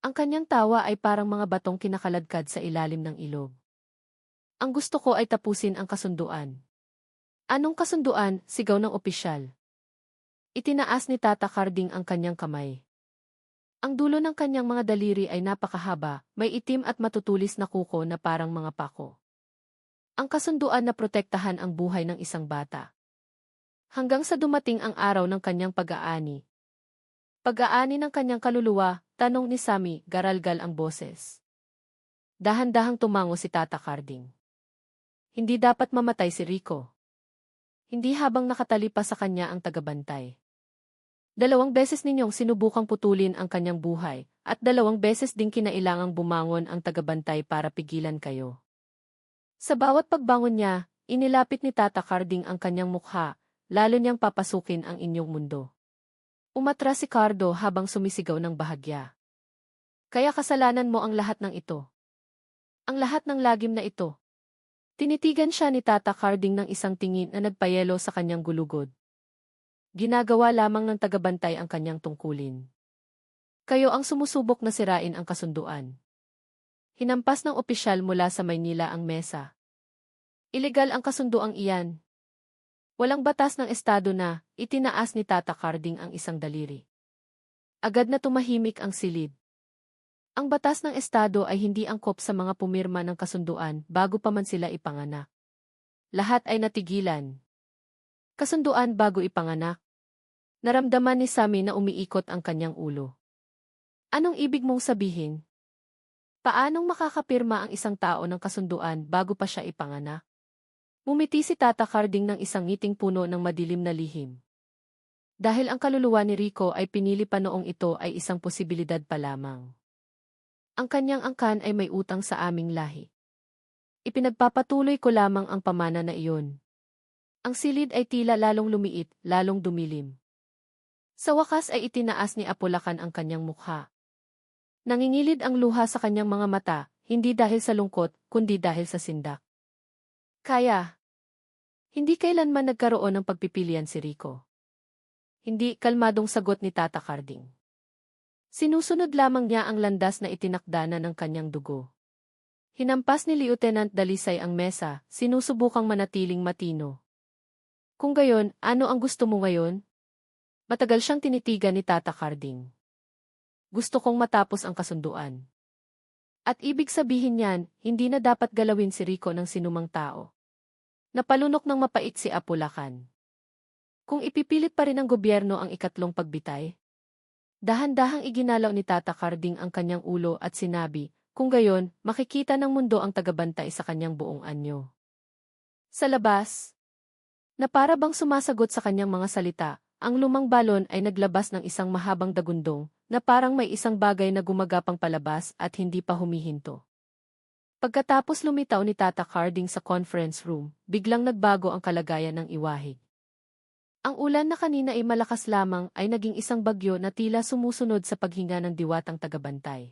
Ang kanyang tawa ay parang mga batong kinakaladkad sa ilalim ng ilog. Ang gusto ko ay tapusin ang kasunduan. Anong kasunduan? Sigaw ng opisyal. Itinaas ni Tata Carding ang kanyang kamay. Ang dulo ng kanyang mga daliri ay napakahaba, may itim at matutulis na kuko na parang mga pako. Ang kasunduan na protektahan ang buhay ng isang bata. Hanggang sa dumating ang araw ng kanyang pag-aani. Pag-aani ng kanyang kaluluwa, tanong ni Sammy, garalgal ang boses. Dahan-dahang tumango si Tata Carding. Hindi dapat mamatay si Rico. Hindi habang nakatali pa sa kanya ang tagabantay. 2 beses ninyong sinubukang putulin ang kanyang buhay, at 2 beses ding kinailangang bumangon ang tagabantay para pigilan kayo. Sa bawat pagbangon niya, inilapit ni Tata Carding ang kanyang mukha, lalo niyang papasukin ang inyong mundo. Umatras si Cardo habang sumisigaw ng bahagya. Kaya kasalanan mo ang lahat ng ito. Ang lahat ng lagim na ito. Tinitigan siya ni Tata Carding ng isang tingin na nagpayelo sa kanyang gulugod. Ginagawa lamang ng tagabantay ang kanyang tungkulin. Kayo ang sumusubok na sirain ang kasunduan. Hinampas ng opisyal mula sa Maynila ang mesa. Ilegal ang kasunduang iyan. Walang batas ng estado na itinaas ni Tata Carding ang isang daliri. Agad na tumahimik ang silid. Ang batas ng estado ay hindi angkop sa mga pumirma ng kasunduan bago pa man sila ipanganak. Lahat ay natigilan. Kasunduan bago ipanganak. Naramdaman ni Sammy na umiikot ang kanyang ulo. Anong ibig mong sabihin? Paanong makakapirma ang isang tao ng kasunduan bago pa siya ipanganak? Ngumiti si Tata Carding ng isang ngiting puno ng madilim na lihim. Dahil ang kaluluwa ni Rico ay pinili pa noong ito ay isang posibilidad pa lamang. Ang kanyang angkan ay may utang sa aming lahi. Ipinagpapatuloy ko lamang ang pamana na iyon. Ang silid ay tila lalong lumiit, lalong dumilim. Sa wakas ay itinaas ni Apulacan ang kanyang mukha. Nangingilid ang luha sa kanyang mga mata, hindi dahil sa lungkot, kundi dahil sa sindak. Kaya. Hindi kailanman nagkaroon ng pagpipilian si Rico. Hindi, kalmadong sagot ni Tata Carding. Sinusunod lamang niya ang landas na itinakda na ng kanyang dugo. Hinampas ni Lieutenant Dalisay ang mesa, sinusubukang manatiling matino. Kung gayon, ano ang gusto mo ngayon? Matagal siyang tinitigan ni Tata Carding. Gusto kong matapos ang kasunduan. At ibig sabihin niyan, hindi na dapat galawin si Rico ng sinumang tao. Napalunok ng mapait si Apulacan. Kung ipipilit pa rin ng gobyerno ang ikatlong pagbitay? Dahan-dahang iginalaw ni Tata Carding ang kanyang ulo at sinabi, kung gayon, makikita ng mundo ang tagabantay sa kanyang buong anyo. Sa labas, na para bang sumasagot sa kanyang mga salita, ang lumang balon ay naglabas ng isang mahabang dagundong, na parang may isang bagay na gumagapang palabas at hindi pa humihinto. Pagkatapos lumitaw ni Tata Carding sa conference room, biglang nagbago ang kalagayan ng iwahig. Ang ulan na kanina ay malakas lamang ay naging isang bagyo na tila sumusunod sa paghinga ng diwatang tagabantay.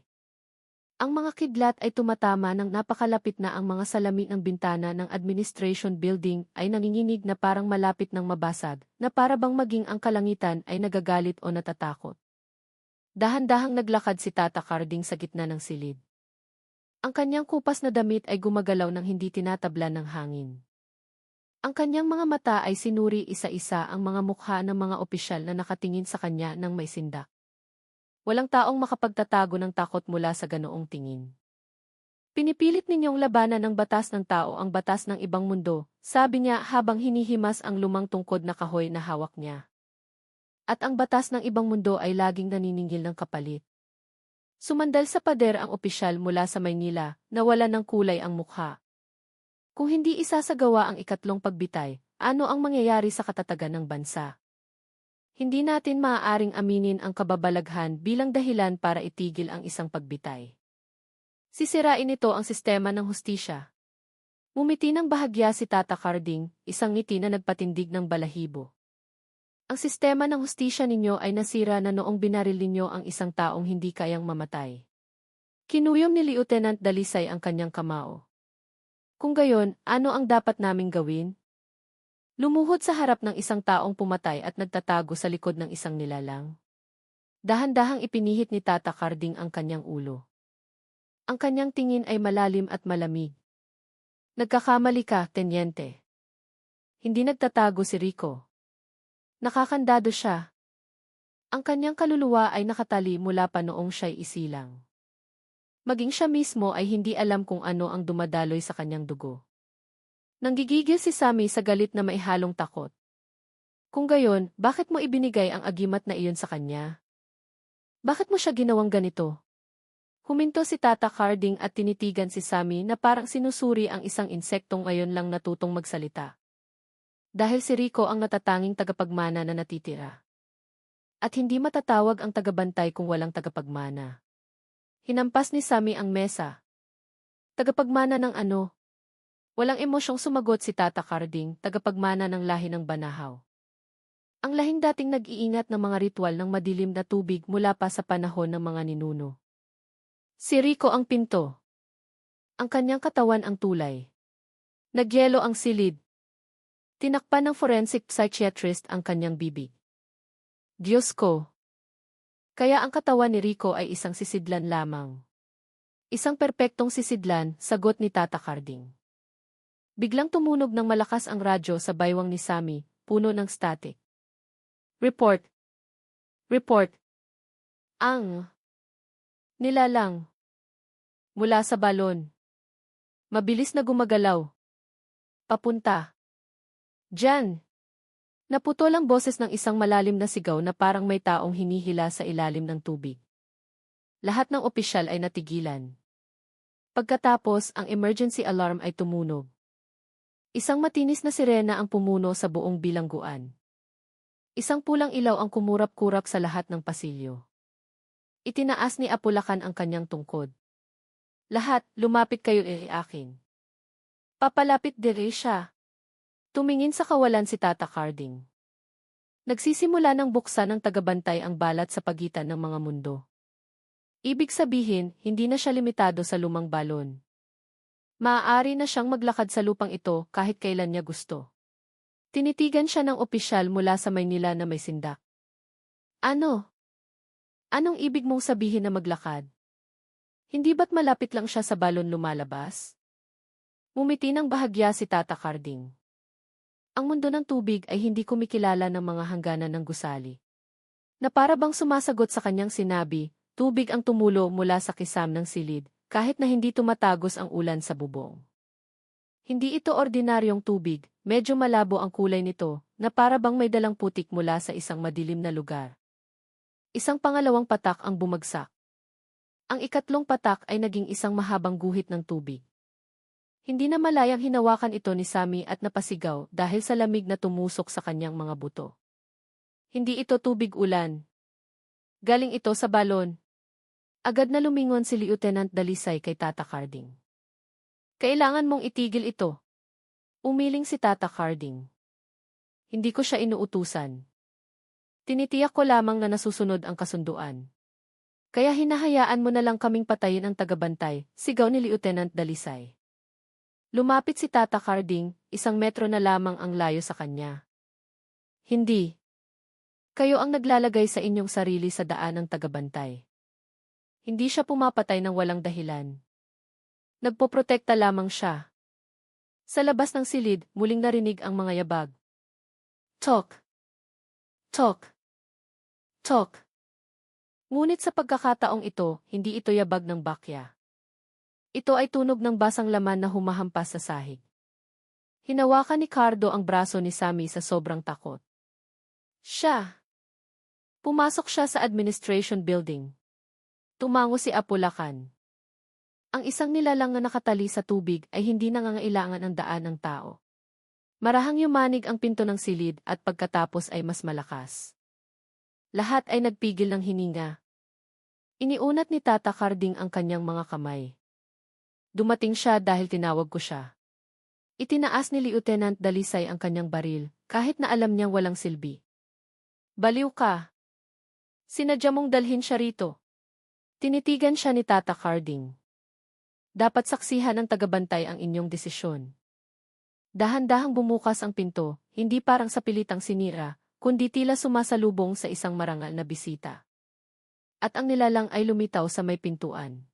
Ang mga kidlat ay tumatama nang napakalapit na ang mga salamin ng bintana ng administration building ay nanginginig na parang malapit ng mabasag, na para bang maging ang kalangitan ay nagagalit o natatakot. Dahan-dahang naglakad si Tata Carding sa gitna ng silid. Ang kanyang kupas na damit ay gumagalaw ng hindi tinatablan ng hangin. Ang kanyang mga mata ay sinuri isa-isa ang mga mukha ng mga opisyal na nakatingin sa kanya ng may sindak. Walang taong makapagtatago ng takot mula sa ganoong tingin. Pinipilit ninyong labanan ng batas ng tao ang batas ng ibang mundo, sabi niya habang hinihimas ang lumang tungkod na kahoy na hawak niya. At ang batas ng ibang mundo ay laging naniningil ng kapalit. Sumandal sa pader ang opisyal mula sa Maynila, nawala ng kulay ang mukha. Kung hindi isasagawa ang ikatlong pagbitay, ano ang mangyayari sa katatagan ng bansa? Hindi natin maaaring aminin ang kababalaghan bilang dahilan para itigil ang isang pagbitay. Sisirain ito ang sistema ng hustisya. Ngumiti ng bahagya si Tata Carding, isang ngiti na nagpatindig ng balahibo. Ang sistema ng hustisya ninyo ay nasira na noong binaril ninyo ang isang taong hindi kayang mamatay. Kinuyom ni Lieutenant Dalisay ang kanyang kamao. Kung gayon, ano ang dapat naming gawin? Lumuhod sa harap ng isang taong pumatay at nagtatago sa likod ng isang nilalang. Dahan-dahang ipinihit ni Tata Carding ang kanyang ulo. Ang kanyang tingin ay malalim at malamig. Nagkakamali ka, tenyente. Hindi nagtatago si Rico. Nakakandado siya. Ang kanyang kaluluwa ay nakatali mula pa noong siya'y isilang. Maging siya mismo ay hindi alam kung ano ang dumadaloy sa kanyang dugo. Nanggigigil si Sammy sa galit na maihalong takot. Kung gayon, bakit mo ibinigay ang agimat na iyon sa kanya? Bakit mo siya ginawang ganito? Huminto si Tata Carding at tinitigan si Sammy na parang sinusuri ang isang insektong ngayon lang natutong magsalita. Dahil si Rico ang natatanging tagapagmana na natitira. At hindi matatawag ang tagabantay kung walang tagapagmana. Hinampas ni Sammy ang mesa. Tagapagmana ng ano? Walang emosyong sumagot si Tata Carding, tagapagmana ng lahi ng Banahaw. Ang lahing dating nag-iingat ng mga ritual ng madilim na tubig mula pa sa panahon ng mga ninuno. Si Rico ang pinto. Ang kanyang katawan ang tulay. Nagyelo ang silid. Tinakpan ng forensic psychiatrist ang kanyang bibig. Diyos ko! Kaya ang katawan ni Rico ay isang sisidlan lamang. Isang perpektong sisidlan, sagot ni Tata Carding. Biglang tumunog ng malakas ang radyo sa baywang ni Sammy, puno ng static. Report. Report. Ang nilalang mula sa balon. Mabilis na gumagalaw. Papunta. Diyan. Naputol ang boses ng isang malalim na sigaw na parang may taong hinihila sa ilalim ng tubig. Lahat ng opisyal ay natigilan. Pagkatapos, ang emergency alarm ay tumunog. Isang matinis na sirena ang pumuno sa buong bilangguan. Isang pulang ilaw ang kumurap-kurap sa lahat ng pasilyo. Itinaas ni Apulakan ang kanyang tungkod. Lahat, lumapit kayo akin. Papalapit dire siya. Tumingin sa kawalan si Tata Carding. Nagsisimula ng buksan ng tagabantay ang balat sa pagitan ng mga mundo. Ibig sabihin, hindi na siya limitado sa lumang balon. Maaari na siyang maglakad sa lupang ito kahit kailan niya gusto. Tinitigan siya ng opisyal mula sa Maynila na may sindak. Ano? Anong ibig mong sabihin na maglakad? Hindi ba't malapit lang siya sa balon lumalabas? Ngumiti ng bahagya si Tata Carding. Ang mundo ng tubig ay hindi kumikilala ng mga hangganan ng gusali. Na para bang sumasagot sa kanyang sinabi, tubig ang tumulo mula sa kisam ng silid, kahit na hindi tumatagos ang ulan sa bubong. Hindi ito ordinaryong tubig, medyo malabo ang kulay nito, na para bang may dalang putik mula sa isang madilim na lugar. Isang pangalawang patak ang bumagsak. Ang ikatlong patak ay naging isang mahabang guhit ng tubig. Hindi na malayang hinawakan ito ni Sammy at napasigaw dahil sa lamig na tumusok sa kanyang mga buto. Hindi ito tubig ulan. Galing ito sa balon. Agad na lumingon si Lieutenant Dalisay kay Tata Carding. Kailangan mong itigil ito. Umiling si Tata Carding. Hindi ko siya inuutusan. Tinitiyak ko lamang na nasusunod ang kasunduan. Kaya hinahayaan mo na lang kaming patayin ang tagabantay, sigaw ni Lieutenant Dalisay. Lumapit si Tata Carding, 1 metro na lamang ang layo sa kanya. Hindi. Kayo ang naglalagay sa inyong sarili sa daan ng tagabantay. Hindi siya pumapatay ng walang dahilan. Nagpoprotekta lamang siya. Sa labas ng silid, muling narinig ang mga yabag. Tok! Tok! Tok! Ngunit sa pagkakataong ito, hindi ito yabag ng bakya. Ito ay tunog ng basang laman na humahampas sa sahig. Hinawakan ni Cardo ang braso ni Sammy sa sobrang takot. Siya! Pumasok siya sa administration building. Tumango si Apulakan. Ang isang nilalang na nakatali sa tubig ay hindi nangangailangan ang daan ng tao. Marahang yumanig ang pinto ng silid at pagkatapos ay mas malakas. Lahat ay nagpigil ng hininga. Iniunat ni Tata Carding ang kanyang mga kamay. Dumating siya dahil tinawag ko siya. Itinaas ni Lieutenant Dalisay ang kanyang baril, kahit na alam niyang walang silbi. Baliw ka! Sinadya mong dalhin siya rito. Tinitigan siya ni Tata Carding. Dapat saksihan ng tagabantay ang inyong desisyon. Dahan-dahang bumukas ang pinto, hindi parang sa pilitang sinira, kundi tila sumasalubong sa isang marangal na bisita. At ang nilalang ay lumitaw sa may pintuan.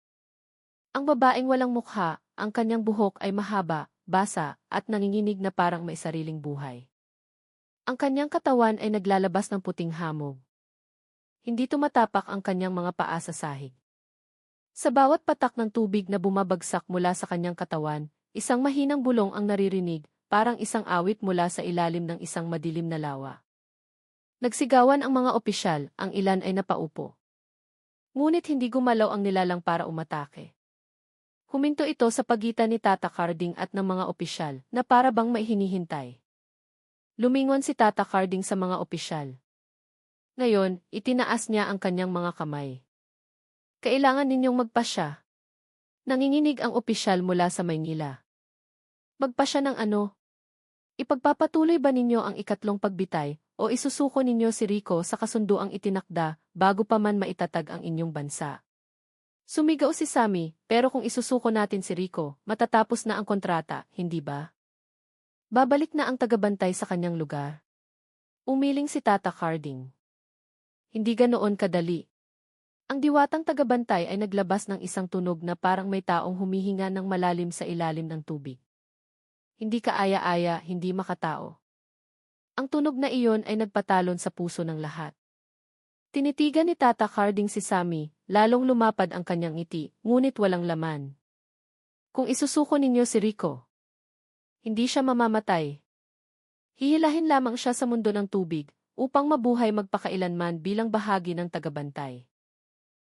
Ang babaeng walang mukha, ang kanyang buhok ay mahaba, basa, at nanginginig na parang may sariling buhay. Ang kanyang katawan ay naglalabas ng puting hamog. Hindi tumatapak ang kanyang mga paa sa sahig. Sa bawat patak ng tubig na bumabagsak mula sa kanyang katawan, isang mahinang bulong ang naririnig, parang isang awit mula sa ilalim ng isang madilim na lawa. Nagsigawan ang mga opisyal, ang ilan ay napaupo. Ngunit hindi gumalaw ang nilalang para umatake. Huminto ito sa pagitan ni Tata Carding at ng mga opisyal, na para bang may hinihintay. Lumingon si Tata Carding sa mga opisyal. Ngayon, itinaas niya ang kanyang mga kamay. Kailangan ninyong magpasya. Nanginginig ang opisyal mula sa Maynila. Magpasya ng ano? Ipagpapatuloy ba ninyo ang ikatlong pagbitay o isusuko ninyo si Rico sa kasunduang itinakda bago pa man maitatag ang inyong bansa? Sumigaw si Sammy, pero kung isusuko natin si Rico, matatapos na ang kontrata, hindi ba? Babalik na ang tagabantay sa kanyang lugar. Umiling si Tata Carding. Hindi ganoon kadali. Ang diwatang tagabantay ay naglabas ng isang tunog na parang may taong humihinga ng malalim sa ilalim ng tubig. hindi kaaya-aya, hindi makatao. Ang tunog na iyon ay nagpatalon sa puso ng lahat. Tinitigan ni Tata Harding si Sammy, lalong lumapad ang kanyang ngiti, ngunit walang laman. Kung isusuko ninyo si Rico, hindi siya mamamatay. Hihilahin lamang siya sa mundo ng tubig, upang mabuhay magpakailanman bilang bahagi ng tagabantay.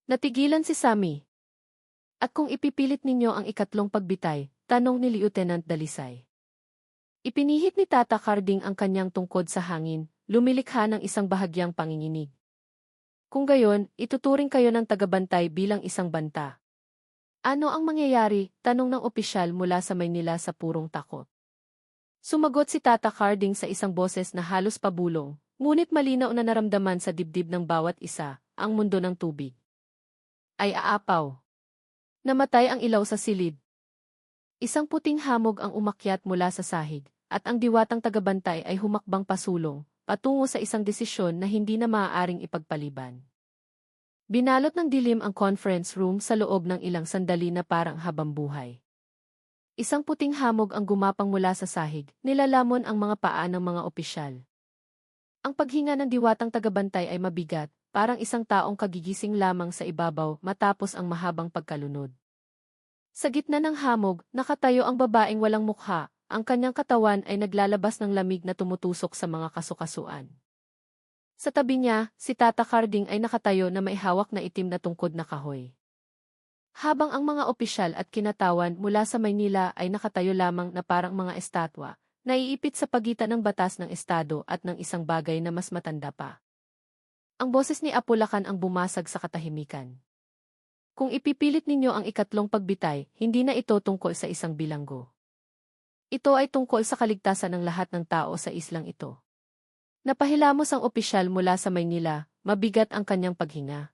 Natigilan si Sammy. At kung ipipilit ninyo ang ikatlong pagbitay, tanong ni Lieutenant Dalisay. Ipinihit ni Tata Harding ang kanyang tungkod sa hangin, lumilikha ng isang bahagyang panginginig. Kung gayon, ituturing kayo ng tagabantay bilang isang banta. Ano ang mangyayari? Tanong ng opisyal mula sa Maynila sa purong takot. Sumagot si Tata Harding sa isang boses na halos pabulong, ngunit malinaw na naramdaman sa dibdib ng bawat isa, ang mundo ng tubig ay aapaw. Namatay ang ilaw sa silid. Isang puting hamog ang umakyat mula sa sahig, at ang diwatang tagabantay ay humakbang pasulong, patungo sa isang desisyon na hindi na maaaring ipagpaliban. Binalot ng dilim ang conference room sa loob ng ilang sandali na parang habambuhay. Isang puting hamog ang gumapang mula sa sahig, nilalamon ang mga paa ng mga opisyal. Ang paghinga ng diwatang tagabantay ay mabigat, parang isang taong kagigising lamang sa ibabaw matapos ang mahabang pagkalunod. Sa gitna ng hamog, nakatayo ang babaeng walang mukha, ang kanyang katawan ay naglalabas ng lamig na tumutusok sa mga kasukasuan. Sa tabi niya, si Tata Harding ay nakatayo na may hawak na itim na tungkod na kahoy. Habang ang mga opisyal at kinatawan mula sa Maynila ay nakatayo lamang na parang mga estatwa, naiipit sa pagitan ng batas ng estado at ng isang bagay na mas matanda pa. Ang boses ni Apulacan ang bumasag sa katahimikan. Kung ipipilit ninyo ang ikatlong pagbitay, hindi na ito tungkol sa isang bilanggo. Ito ay tungkol sa kaligtasan ng lahat ng tao sa islang ito. Napahilamos ang opisyal mula sa Maynila, mabigat ang kanyang paghinga.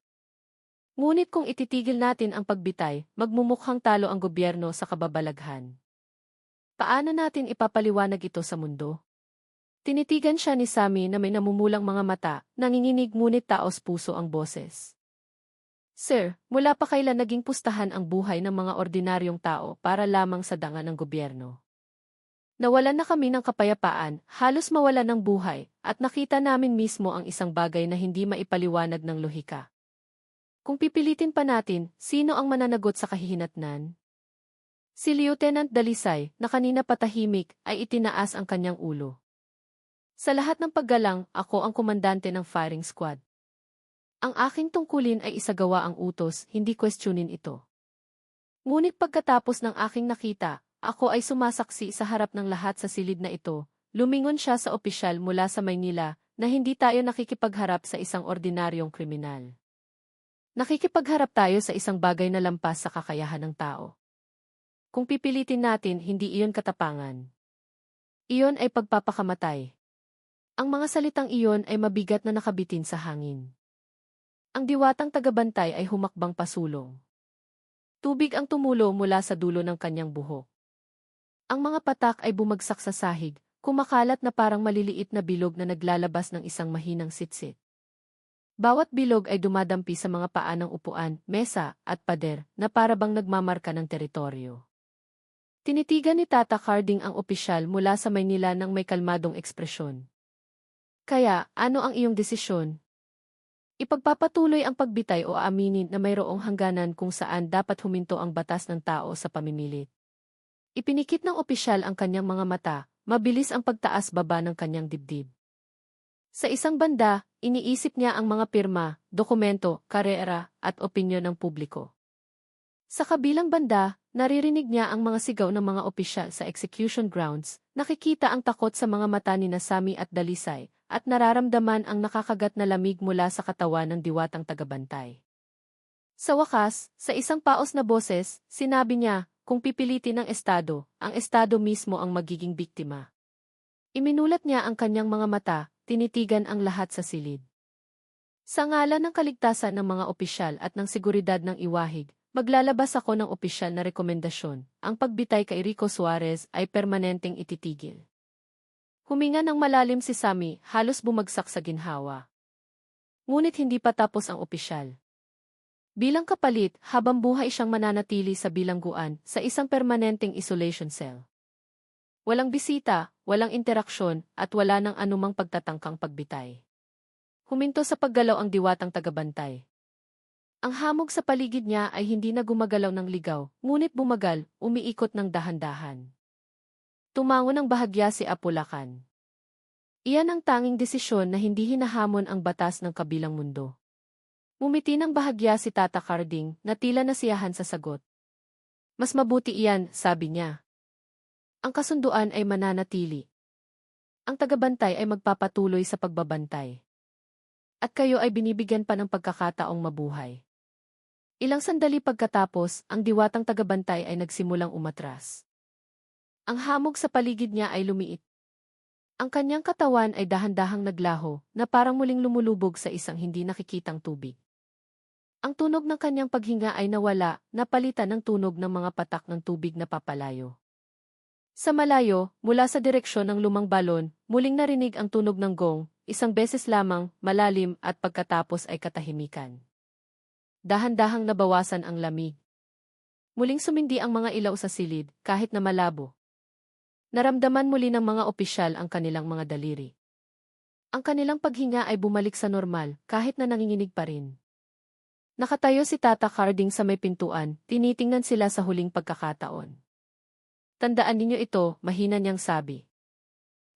Ngunit kung ititigil natin ang pagbitay, magmumukhang talo ang gobyerno sa kababalaghan. Paano natin ipapaliwanag ito sa mundo? Tinitigan siya ni Sammy na may namumulang mga mata, nanginginig ngunit taos puso ang boses. Sir, mula pa kailan naging pustahan ang buhay ng mga ordinaryong tao para lamang sa danga ng gobyerno? Nawalan na kami ng kapayapaan, halos mawalan ng buhay, at nakita namin mismo ang isang bagay na hindi maipaliwanag ng lohika. Kung pipilitin pa natin, sino ang mananagot sa kahihinatnan? Si Lieutenant Dalisay, na kanina patahimik, ay itinaas ang kanyang ulo. Sa lahat ng paggalang, ako ang komandante ng firing squad. Ang aking tungkulin ay isagawa ang utos, hindi questionin ito. Ngunit pagkatapos ng aking nakita, ako ay sumasaksi sa harap ng lahat sa silid na ito, lumingon siya sa opisyal mula sa Maynila, na hindi tayo nakikipagharap sa isang ordinaryong kriminal. Nakikipagharap tayo sa isang bagay na lampas sa kakayahan ng tao. Kung pipilitin natin, hindi iyon katapangan. Iyon ay pagpapakamatay. Ang mga salitang iyon ay mabigat na nakabitin sa hangin. Ang diwatang tagabantay ay humakbang pasulong. Tubig ang tumulo mula sa dulo ng kanyang buhok. Ang mga patak ay bumagsak sa sahig, kumakalat na parang maliliit na bilog na naglalabas ng isang mahinang sitsit. Bawat bilog ay dumadampi sa mga paa ng upuan, mesa, at pader, na parabang nagmamarka ng teritoryo. Tinitigan ni Tata Harding ang opisyal mula sa Maynila ng may kalmadong ekspresyon. Kaya, ano ang iyong desisyon? Ipagpapatuloy ang pagbitay o aaminin na mayroong hangganan kung saan dapat huminto ang batas ng tao sa pamimilit? Ipinikit ng opisyal ang kanyang mga mata, mabilis ang pagtaas-baba ng kanyang dibdib. Sa isang banda, iniisip niya ang mga pirma, dokumento, karera, at opinyon ng publiko. Sa kabilang banda, naririnig niya ang mga sigaw ng mga opisyal sa execution grounds, nakikita ang takot sa mga mata ni Sammy at Dalisay, at nararamdaman ang nakakagat na lamig mula sa katawan ng diwatang tagabantay. Sa wakas, sa isang paos na boses, sinabi niya, kung pipilitin ng estado, ang estado mismo ang magiging biktima. Iminulat niya ang kanyang mga mata, tinitigan ang lahat sa silid. Sa ngalan ng kaligtasan ng mga opisyal at ng seguridad ng iwahig, maglalabas ako ng opisyal na rekomendasyon, ang pagbitay kay Rico Suarez ay permanenteng ititigil. Huminga ng malalim si Sammy, halos bumagsak sa ginhawa. Ngunit hindi pa tapos ang opisyal. Bilang kapalit, habang buhay siyang mananatili sa bilangguan sa isang permanenteng isolation cell. Walang bisita, walang interaksyon, at wala nang anumang pagtatangkang pagbitay. Huminto sa paggalaw ang diwatang tagabantay. Ang hamog sa paligid niya ay hindi na gumagalaw ng ligaw, ngunit bumagal, umiikot ng dahan-dahan. Tumango ng bahagya si Apulakan. Iyan ang tanging desisyon na hindi hinahamon ang batas ng kabilang mundo. Ngumiti ng bahagya si Tata Carding na tila nasiyahan sa sagot. Mas mabuti iyan, sabi niya. Ang kasunduan ay mananatili. Ang tagabantay ay magpapatuloy sa pagbabantay. At kayo ay binibigyan pa ng pagkakataong mabuhay. Ilang sandali pagkatapos, ang diwatang tagabantay ay nagsimulang umatras. Ang hamog sa paligid niya ay lumiit. Ang kanyang katawan ay dahan-dahang naglaho na parang muling lumulubog sa isang hindi nakikitang tubig. Ang tunog ng kanyang paghinga ay nawala, napalitan ng tunog ng mga patak ng tubig na papalayo. Sa malayo, mula sa direksyon ng lumang balon, muling narinig ang tunog ng gong, isang beses lamang, malalim at pagkatapos ay katahimikan. Dahan-dahang nabawasan ang lamig. Muling sumindi ang mga ilaw sa silid, kahit na malabo. Naramdaman muli ng mga opisyal ang kanilang mga daliri. Ang kanilang paghinga ay bumalik sa normal, kahit na nanginginig pa rin. Nakatayo si Tata Carding sa may pintuan, tinitingnan sila sa huling pagkakataon. Tandaan ninyo ito, mahina niyang sabi.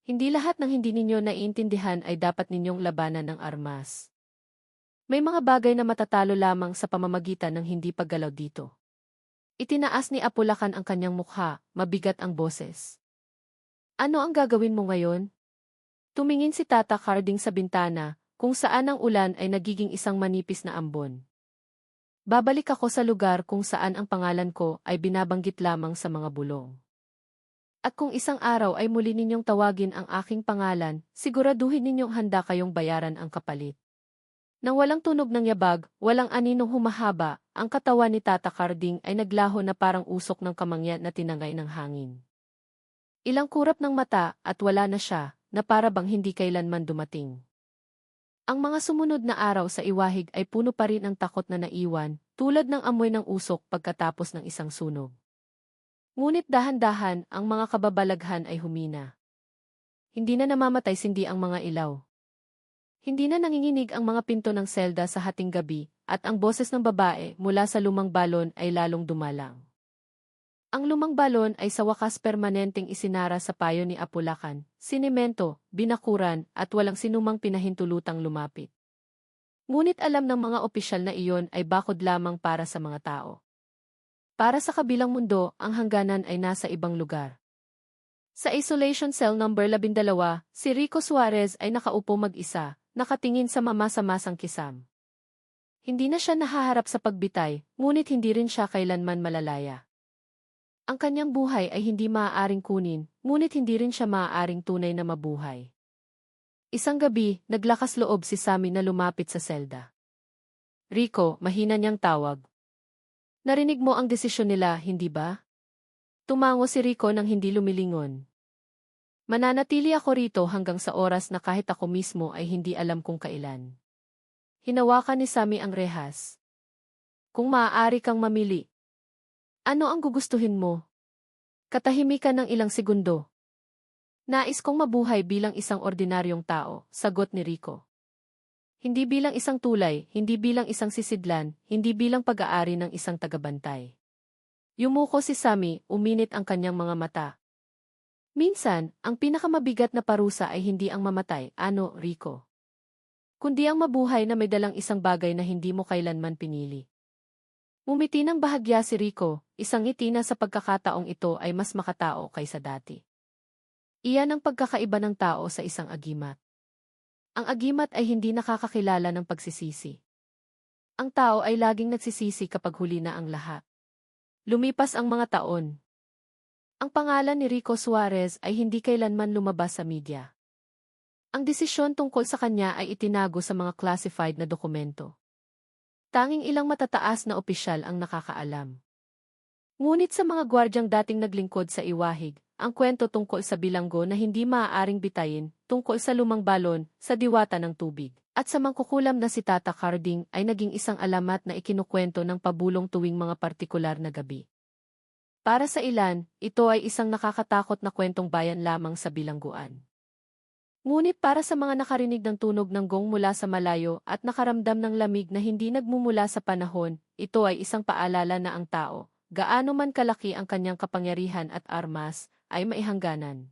Hindi lahat ng hindi ninyo naiintindihan ay dapat ninyong labanan ng armas. May mga bagay na matatalo lamang sa pamamagitan ng hindi paggalaw dito. Itinaas ni Apulakan ang kanyang mukha, mabigat ang boses. Ano ang gagawin mo ngayon? Tumingin si Tata Carding sa bintana, kung saan ang ulan ay nagiging isang manipis na ambon. Babalik ako sa lugar kung saan ang pangalan ko ay binabanggit lamang sa mga bulong. At kung isang araw ay muli ninyong tawagin ang aking pangalan, siguraduhin ninyong handa kayong bayaran ang kapalit. Nang walang tunog ng yabag, walang aninong humahaba, ang katawan ni Tata Carding ay naglaho na parang usok ng kamangyan na tinangay ng hangin. Ilang kurap ng mata at wala na siya, na para bang hindi kailanman dumating. Ang mga sumunod na araw sa iwahig ay puno pa rin ng takot na naiwan, tulad ng amoy ng usok pagkatapos ng isang sunog. Ngunit dahan-dahan, ang mga kababalaghan ay humina. Hindi na namamatay sindi ang mga ilaw. Hindi na nanginginig ang mga pinto ng selda sa hating gabi, at ang boses ng babae mula sa lumang balon ay lalong dumalang. Ang lumang balon ay sa wakas permanenteng isinara sa payo ni Apulakan, sinemento, binakuran, at walang sinumang pinahintulutang lumapit. Ngunit alam ng mga opisyal na iyon ay bakod lamang para sa mga tao. Para sa kabilang mundo, ang hangganan ay nasa ibang lugar. Sa Isolation Cell No. 12, si Rico Suarez ay nakaupo mag-isa, nakatingin sa mamasa-masang kisam. Hindi na siya nahaharap sa pagbitay, ngunit hindi rin siya kailanman malalaya. Ang kanyang buhay ay hindi maaaring kunin, ngunit hindi rin siya maaaring tunay na mabuhay. Isang gabi, naglakas loob si Sammy na lumapit sa selda. Rico, mahina niyang tawag. Narinig mo ang desisyon nila, hindi ba? Tumango si Rico nang hindi lumilingon. Mananatili ako rito hanggang sa oras na kahit ako mismo ay hindi alam kung kailan. Hinawakan ni Sammy ang rehas. Kung maaari kang mamili. Ano ang gugustuhin mo? Katahimikan ng ilang segundo. Nais kong mabuhay bilang isang ordinaryong tao, sagot ni Rico. Hindi bilang isang tulay, hindi bilang isang sisidlan, hindi bilang pag-aari ng isang tagabantay. Yumuko si Sammy, uminit ang kanyang mga mata. Minsan, ang pinakamabigat na parusa ay hindi ang mamatay, ano, Rico? Kundi ang mabuhay na may dalang isang bagay na hindi mo kailanman pinili. Umiti ng bahagya si Rico, isang ngiti na sa pagkakataong ito ay mas makatao kaysa dati. Iyan ang pagkakaiba ng tao sa isang agimat. Ang agimat ay hindi nakakakilala ng pagsisisi. Ang tao ay laging nagsisisi kapag huli na ang lahat. Lumipas ang mga taon. Ang pangalan ni Rico Suarez ay hindi kailanman lumabas sa media. Ang desisyon tungkol sa kanya ay itinago sa mga classified na dokumento. Tanging ilang matataas na opisyal ang nakakaalam. Ngunit sa mga gwardyang dating naglingkod sa iwahig, ang kwento tungkol sa bilanggo na hindi maaaring bitayin, tungkol sa lumang balon, sa diwata ng tubig, at sa mangkukulam na si Tata Carding ay naging isang alamat na ikinukwento ng pabulong tuwing mga partikular na gabi. Para sa ilan, ito ay isang nakakatakot na kwentong bayan lamang sa bilangguan. Ngunit para sa mga nakarinig ng tunog ng gong mula sa malayo at nakaramdam ng lamig na hindi nagmumula sa panahon, ito ay isang paalala na ang tao, gaano man kalaki ang kanyang kapangyarihan at armas, ay maihangganan.